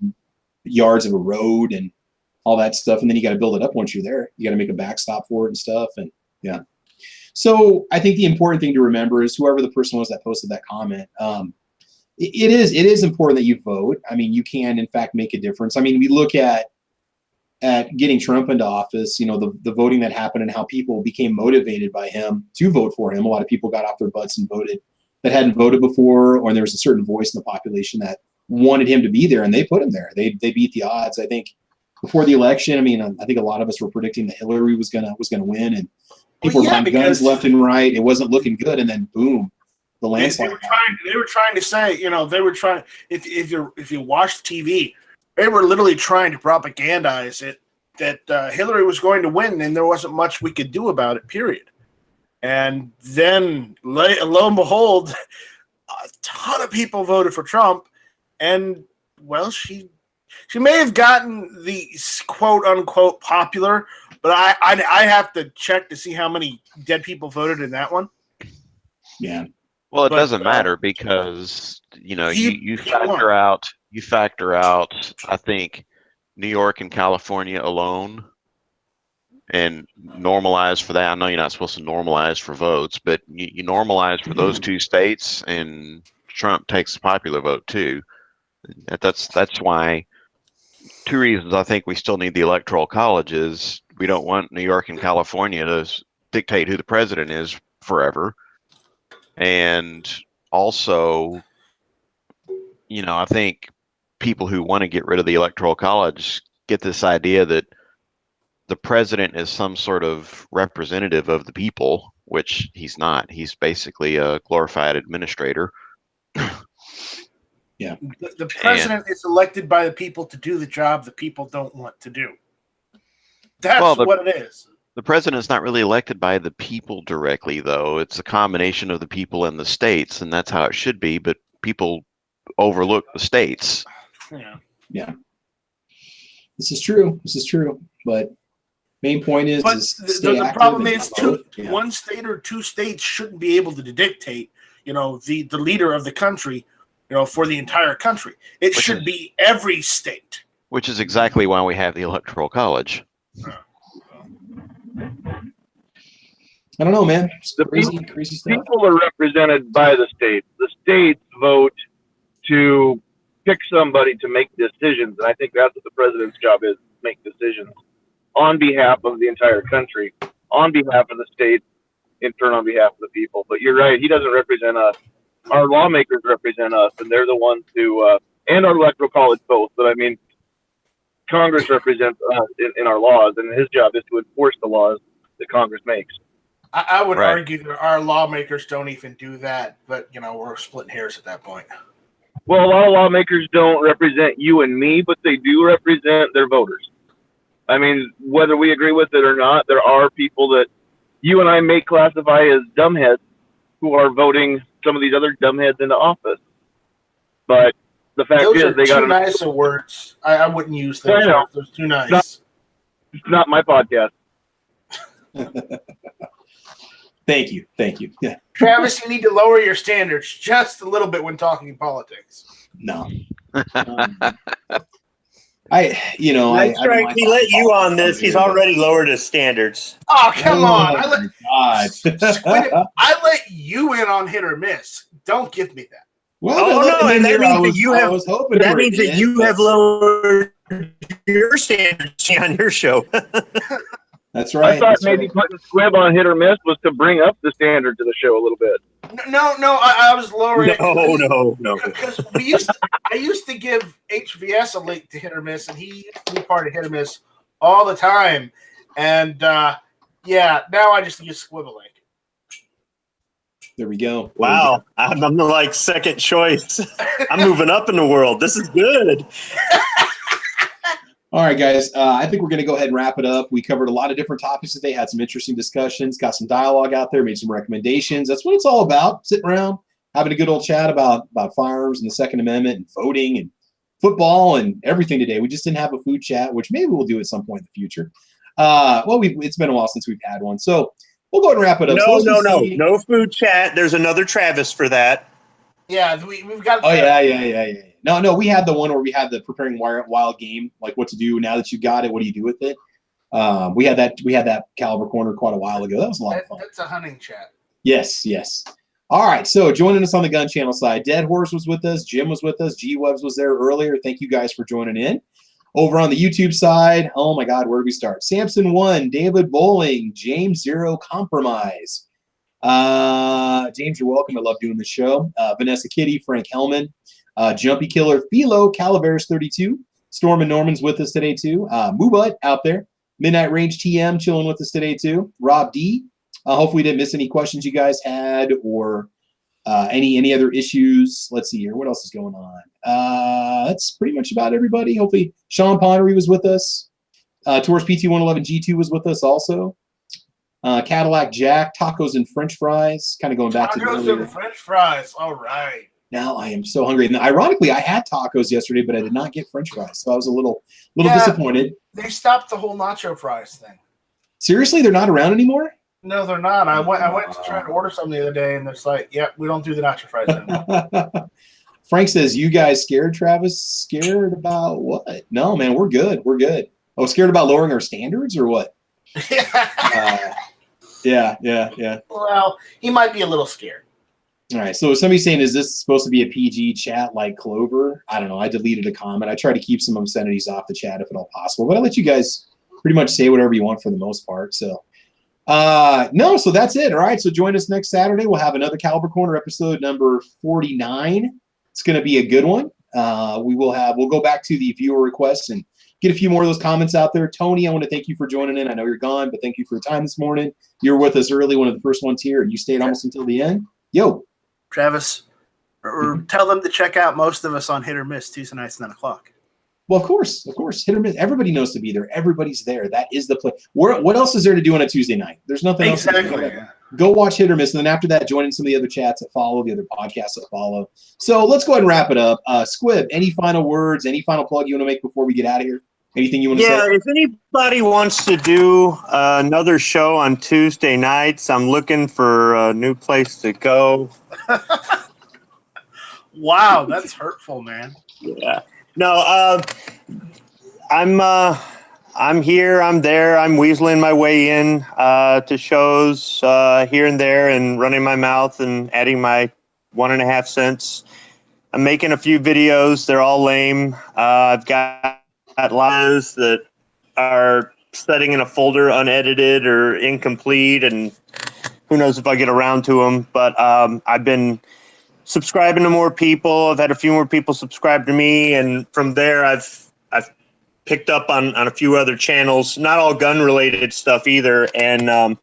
yards of a road and all that stuff. And then you got to build it up once you're there. You got to make a backstop for it and stuff. And yeah. So I think the important thing to remember is whoever the person was that posted that comment, it is important that you vote. I mean, you can in fact make a difference. I mean, we look at getting Trump into office, the voting that happened and how people became motivated by him to vote for him. A lot of people got off their butts and voted that hadn't voted before, or there was a certain voice in the population that wanted him to be there, and they put him there. They beat the odds. I think before the election, I mean, I think a lot of us were predicting that Hillary was gonna win, and people were buying guns left and right. It wasn't looking good, and then boom, the landslide. They were trying to say, they were trying. If you watch TV, they were literally trying to propagandize it that Hillary was going to win, and there wasn't much we could do about it. Period. And then, lo and behold, a ton of people voted for Trump, and well, she may have gotten the quote unquote popular, but I have to check to see how many dead people voted in that one. Yeah. Well, it doesn't matter because you factor out I think New York and California alone and normalize for that. I know you're not supposed to normalize for votes, but you normalize for those two states, and Trump takes the popular vote too. That's why. Two reasons I think we still need the Electoral College is we don't want New York and California to dictate who the president is forever. And also, I think people who want to get rid of the Electoral College get this idea that the president is some sort of representative of the people, which he's not. He's basically a glorified administrator. Yeah. The president is elected by the people to do the job the people don't want to do. That's what it is. The president's not really elected by the people directly, though. It's a combination of the people and the states, and that's how it should be. But people overlook the states. Yeah. This is true. But main point is, the problem is one state or two states shouldn't be able to dictate, the leader of the country, for the entire country. It should be every state. Which is exactly why we have the Electoral College. I don't know, man. Crazy stuff. People are represented by the states. The states vote to pick somebody to make decisions, and I think that's what the president's job is: make decisions on behalf of the entire country, on behalf of the states, in turn on behalf of the people. But you're right; he doesn't represent us. Our lawmakers represent us, and they're the ones who, and our electoral college both. But I mean, Congress represents us in our laws, and his job is to enforce the laws that Congress makes. I would argue that our lawmakers don't even do that, but we're splitting hairs at that point. Well, a lot of lawmakers don't represent you and me, but they do represent their voters. I mean, whether we agree with it or not, there are people that you and I may classify as dumbheads who are voting some of these other dumbheads into office. But the fact is, they got too nice of words. I wouldn't use those. Those too nice. It's not my podcast. Thank you. Yeah, Travis, you need to lower your standards just a little bit when talking politics. No. Nice strike. He let you on this. He's already lowered his standards. Oh, come on. God. I let you in on hit or miss. Don't give me that. Well, and that means that you have. was hoping That for means it, that you have lowered your standards on your show. That's right. I thought maybe putting Squib on hit or miss was to bring up the standard to the show a little bit. No, I was lowering it. No. Because I used to give HVS a link to hit or miss, and he used to be part of hit or miss all the time. And now I just use Squib a link. There we go. Wow, I'm the like second choice. I'm moving up in the world. This is good. All right, guys. I think we're going to go ahead and wrap it up. We covered a lot of different topics today, had some interesting discussions, got some dialogue out there, made some recommendations. That's what it's all about, sitting around, having a good old chat about firearms and the Second Amendment and voting and football and everything today. We just didn't have a food chat, which maybe we'll do at some point in the future. It's been a while since we've had one. So we'll go ahead and wrap it up. No food chat. There's another Travis for that. Yeah, we've got. Oh yeah. No, we had the one where we had the preparing wild game, like what to do now that you got it. What do you do with it? We had that caliber corner quite a while ago. That was a lot of fun. That's a hunting chat. Yes. All right, so joining us on the gun channel side, Dead Horse was with us, Jim was with us, G Webs was there earlier. Thank you guys for joining in. Over on the YouTube side, oh my God, where do we start? Samson 1, David Bowling, James 0, Compromise. James, you're welcome. I love doing the show. Vanessa Kitty, Frank Hellman, Jumpy Killer, Philo, Calaveras 32, Storm and Norman's with us today too. Moobut out there, Midnight Range TM chilling with us today too. Rob D. Hopefully we didn't miss any questions you guys had or any other issues. Let's see here. What else is going on? That's pretty much about everybody. Hopefully Sean Ponnery was with us. Taurus PT111 G2 was with us also. Cadillac Jack, tacos and French fries. Kind of going back to the tacos and French fries. All right. Now I am so hungry. And ironically, I had tacos yesterday, but I did not get French fries, so I was a little disappointed. They stopped the whole nacho fries thing. Seriously, they're not around anymore? No, they're not. I went to try to order some the other day, and it's like, yep, we don't do the nacho fries anymore. Frank says, "You guys scared, Travis? Scared about what? No, man, we're good. We're good. Oh, scared about lowering our standards or what?" Yeah. Well, he might be a little scared. All right. So somebody's saying, is this supposed to be a PG chat like Clover? I don't know. I deleted a comment. I try to keep some obscenities off the chat if at all possible, but I let you guys pretty much say whatever you want for the most part. So, so that's it. All right. So join us next Saturday. We'll have another Caliber Corner episode number 49. It's going to be a good one. We'll go back to the viewer requests and get a few more of those comments out there. Tony, I want to thank you for joining in. I know you're gone, but thank you for your time this morning. You were with us early, one of the first ones here, and you stayed almost until the end. Yo. Travis, or tell them to check out most of us on Hit or Miss Tuesday nights, 9 o'clock. Well, of course. Hit or miss. Everybody knows to be there. Everybody's there. That is the play. What else is there to do on a Tuesday night? There's nothing else. Exactly. Go watch Hit or Miss, and then after that, join in some of the other chats that follow, the other podcasts that follow. So let's go ahead and wrap it up. Squib, any final words, any final plug you want to make before we get out of here? Anything you want to say? Yeah, if anybody wants to do another show on Tuesday nights, I'm looking for a new place to go. Wow, that's hurtful, man. Yeah. No, I'm here, I'm there, I'm weaseling my way in to shows here and there and running my mouth and adding my 1.5 cents. I'm making a few videos. They're all lame. I've got lines that are setting in a folder unedited or incomplete, and who knows if I get around to them. But I've been subscribing to more people. I've had a few more people subscribe to me, and from there I've picked up on a few other channels, not all gun related stuff either. And I'm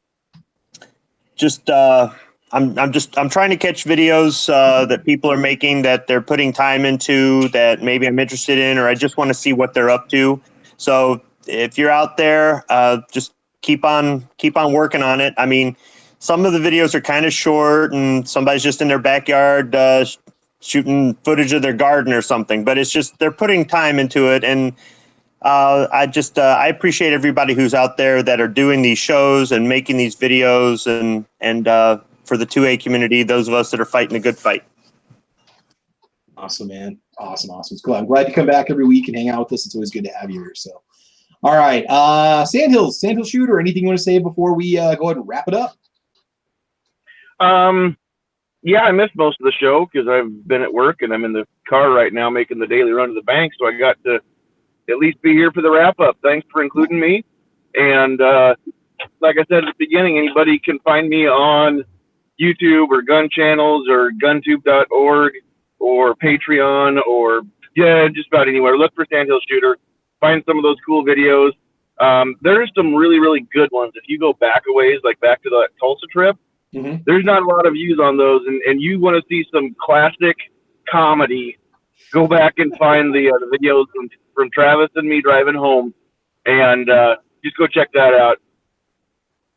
trying to catch videos that people are making that they're putting time into that maybe I'm interested in, or I just want to see what they're up to. So if you're out there, just keep on working on it. I mean, some of the videos are kind of short and somebody's just in their backyard shooting footage of their garden or something, but it's just they're putting time into it. And I appreciate everybody who's out there that are doing these shows and making these videos, and for the 2A community, those of us that are fighting a good fight. Awesome, man. Awesome. It's cool. I'm glad you come back every week and hang out with us. It's always good to have you here. So, all right. Sandhill Shooter, anything you want to say before we go ahead and wrap it up? Yeah, I missed most of the show because I've been at work and I'm in the car right now making the daily run to the bank. So I got to at least be here for the wrap up. Thanks for including me. And like I said at the beginning, anybody can find me on YouTube or gun channels or guntube.org or Patreon or just about anywhere. Look for Sandhill Shooter. Find some of those cool videos. There's some really, really good ones. If you go back a ways, like back to the Tulsa trip, there's not a lot of views on those, and you want to see some classic comedy, go back and find the videos from Travis and me driving home, and just go check that out.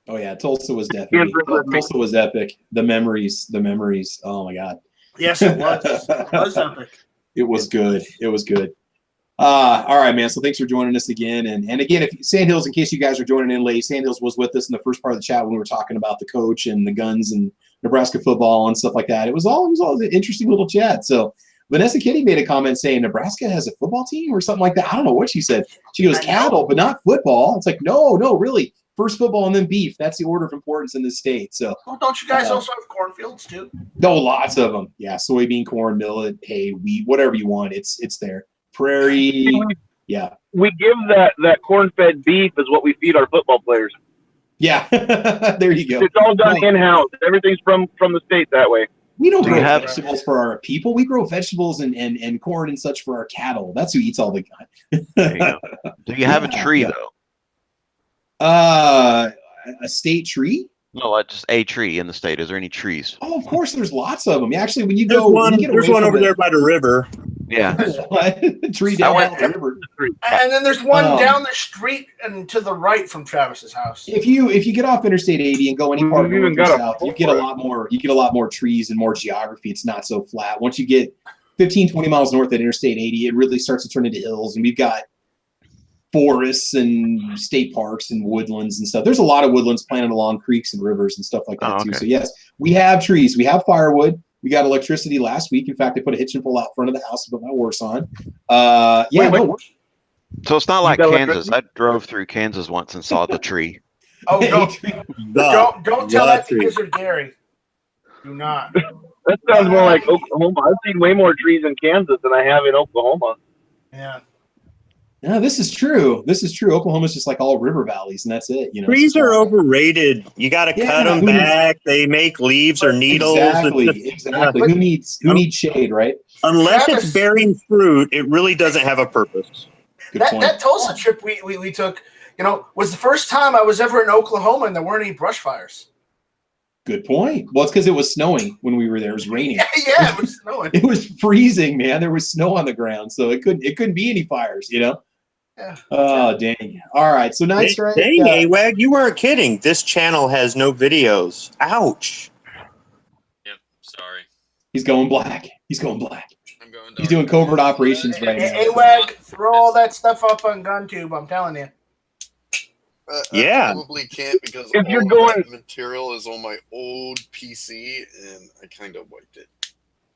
Oh yeah, Tulsa was definitely Tulsa was epic. The memories. Oh my God. Yes, it was. It was epic. It was good. All right, man. So thanks for joining us again. And again, if Sandhills, in case you guys are joining in late, Sandhills was with us in the first part of the chat when we were talking about the coach and the guns and Nebraska football and stuff like that. It was all an interesting little chat. So Vanessa Kitty made a comment saying Nebraska has a football team or something like that. I don't know what she said. She goes cattle, but not football. It's like, no, really. First football and then beef. That's the order of importance in this state. So, well, don't you guys also have cornfields too? No, lots of them. Yeah, soybean, corn, millet, hay, wheat, whatever you want. It's there. Prairie. Yeah. We give that corn-fed beef is what we feed our football players. Yeah. There you go. It's all done in-house. Everything's from the state that way. We don't grow vegetables for our people. We grow vegetables and corn and such for our cattle. That's who eats all the gun. There you go. Do you have a tree though? A state tree? No, just a tree in the state. Is there any trees? Oh, of course, there's lots of them. Actually, when you There's go, there's one over there by the river. Yeah, tree down by the river. And then there's one down the street and to the right from Travis's house. If you get off Interstate 80 and go any part north or south, you get a lot more trees and more geography. It's not so flat. Once you get 15, 20 miles north at Interstate 80, it really starts to turn into hills, and we've got forests and state parks and woodlands and stuff. There's a lot of woodlands planted along creeks and rivers and stuff like that too. So yes, we have trees. We have firewood. We got electricity last week. In fact, I put a hitching pole out front of the house to put my horse on. So it's not like Kansas. I drove through Kansas once and saw the tree. Oh, don't tell that to Gizzard Gary. Do not. That sounds more like Oklahoma. I've seen way more trees in Kansas than I have in Oklahoma. Yeah. No, this is true. Oklahoma's just like all river valleys, and that's it. You know, trees are overrated. You got to cut them back. They make leaves or needles. Exactly. Who needs shade, right? Unless it's bearing fruit, it really doesn't have a purpose. That Tulsa trip we took, was the first time I was ever in Oklahoma and there weren't any brush fires. Good point. Well, it's because it was snowing when we were there. It was raining. Yeah, it was snowing. It was freezing, man. There was snow on the ground, so it couldn't be any fires, Yeah. Oh, dang. All right. So Night Strike. Dang, AWAG, you weren't kidding. This channel has no videos. Ouch. Yep. Sorry. He's going black. I'm going dark. He's doing covert operations right now. AWAG, throw all that stuff up on GunTube. I'm telling you. I probably can't because if you're that material is on my old PC and I kind of wiped it.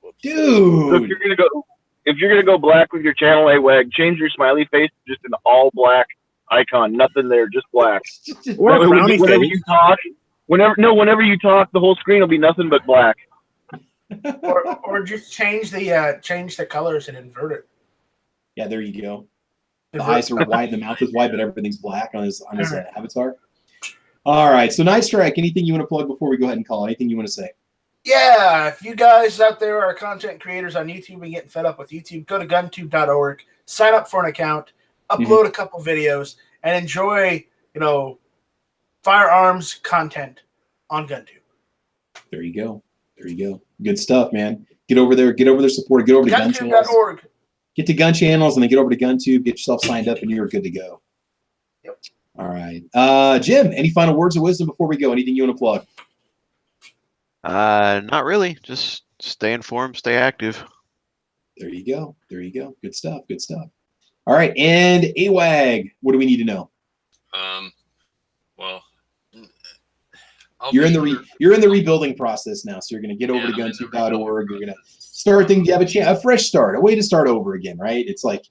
Whoops. Dude. So if you're gonna go black with your channel, AWAG, change your smiley face to just an all black icon. Nothing there, just black. Whenever you talk, whenever you talk, the whole screen will be nothing but black. or just change the colors and invert it. Yeah, there you go. The eyes are white, the mouth is white, but everything's black on his avatar. All right. So Night Strike, anything you want to plug before we go ahead and call? Anything you want to say? Yeah, if you guys out there are content creators on YouTube and getting fed up with YouTube, go to guntube.org, sign up for an account, upload a couple videos, and enjoy, firearms content on GunTube. There you go. Good stuff, man. Get over there, support, get over to guntube.org. Get to Gun Channels and then get over to GunTube, get yourself signed up, and you're good to go. Yep. All right. Jim, any final words of wisdom before we go? Anything you want to plug? Not really. Just stay informed, stay active. There you go. Good stuff. All right. And AWAG, what do we need to know? Well, you're in the rebuilding process now. So you're going to get over to guntube.org. You're going to start things. You have a fresh start, a way to start over again, right? It's like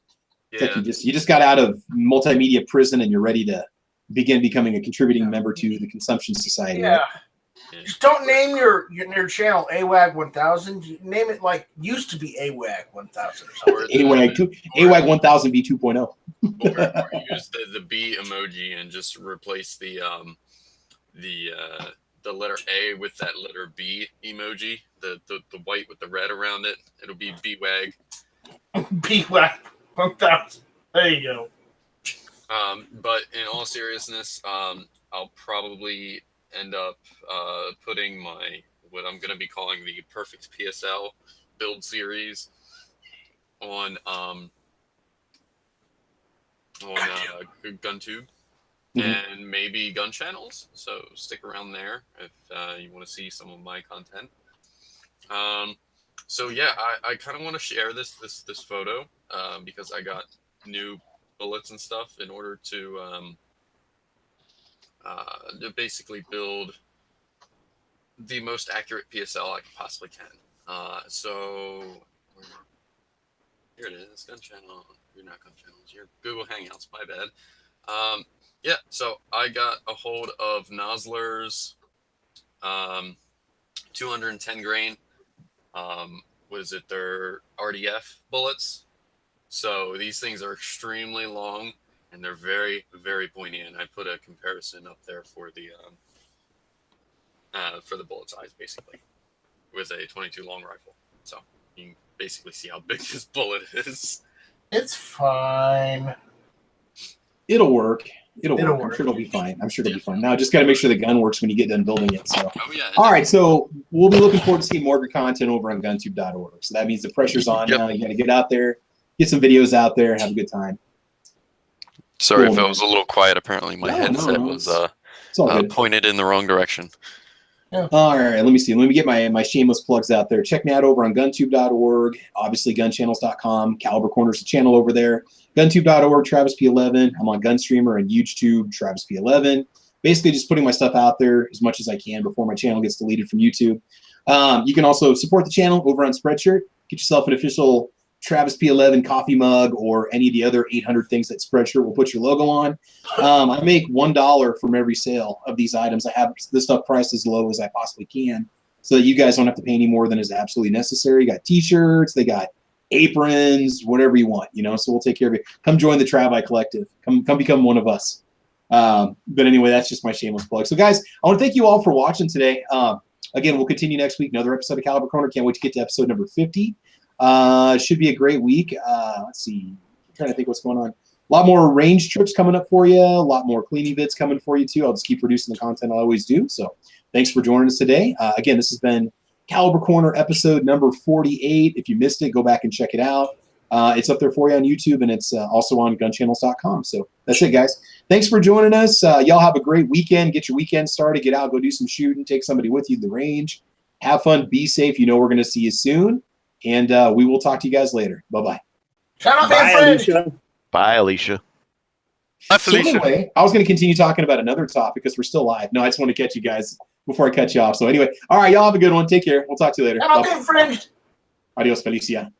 you just got out of multimedia prison and you're ready to begin becoming a contributing member to the Consumption Society. Yeah. Right? Just don't name your channel AWAG 1000. Name it like used to be AWAG 1000 or something. AWAG 1000 B 2.0. Or use the B emoji and just replace the letter A with that letter B emoji. The white with the red around it. It'll be BWAG. BWAG 1000. There you go. But in all seriousness, I'll probably end up putting what I'm going to be calling the Perfect PSL build series on GunTube and maybe Gun Channels. So stick around there if you want to see some of my content. So yeah, I kind of want to share this photo because I got new bullets and stuff in order to basically build the most accurate PSL I possibly can. So here it is, Gun Channel. You're not Gun Channels. You're Google Hangouts. My bad. Yeah. So I got a hold of Nosler's 210 grain. What is it? Their RDF bullets. So these things are extremely long. And they're very, very pointy, and I put a comparison up there for the bullet size, basically, with a 22 long rifle. So you can basically see how big this bullet is. It's fine. It'll work. It'll work. I'm sure it'll be fine. Now, just got to make sure the gun works when you get done building it. So, all right. So we'll be looking forward to seeing more content over on guntube.org. So that means the pressure's on now. You got to get out there, get some videos out there, have a good time. Sorry if I was a little quiet. Apparently, my headset was pointed in the wrong direction. Yeah. All right, let me see. Let me get my shameless plugs out there. Check me out over on guntube.org, obviously gunchannels.com. Caliber Corner's the channel over there. Guntube.org, Travis P11. I'm on Gunstreamer and YouTube, Travis P11. Basically, just putting my stuff out there as much as I can before my channel gets deleted from YouTube. You can also support the channel over on Spreadshirt. Get yourself an official Travis P11 coffee mug or any of the other 800 things that Spreadshirt will put your logo on. I make $1 from every sale of these items. I have this stuff priced as low as I possibly can so that you guys don't have to pay any more than is absolutely necessary. You got t-shirts, they got aprons, whatever you want, so we'll take care of you. Come join the Travi Collective. Come become one of us. But anyway, that's just my shameless plug. So guys, I want to thank you all for watching today. Again, we'll continue next week. Another episode of Caliber Corner. Can't wait to get to episode number 50. Should be a great week. Let's see. I'm trying to think what's going on. A lot more range trips coming up for you. A lot more cleaning vids coming for you too. I'll just keep producing the content I always do. So thanks for joining us today. Again, this has been Caliber Corner episode number 48. If you missed it, go back and check it out. It's up there for you on YouTube, and it's also on gunchannels.com. So that's it, guys. Thanks for joining us. Y'all have a great weekend. Get your weekend started. Get out, go do some shooting. Take somebody with you to the range. Have fun. Be safe. We're going to see you soon. And we will talk to you guys later. Bye-bye. Shout out, Bye, Alicia. Bye, Alicia. Bye, So Felicia. anyway, I was going to continue talking about another topic because we're still live. No, I just want to catch you guys before I cut you off. So anyway, all right, y'all have a good one. Take care. We'll talk to you later. Shout out, infringed. Adios, Felicia.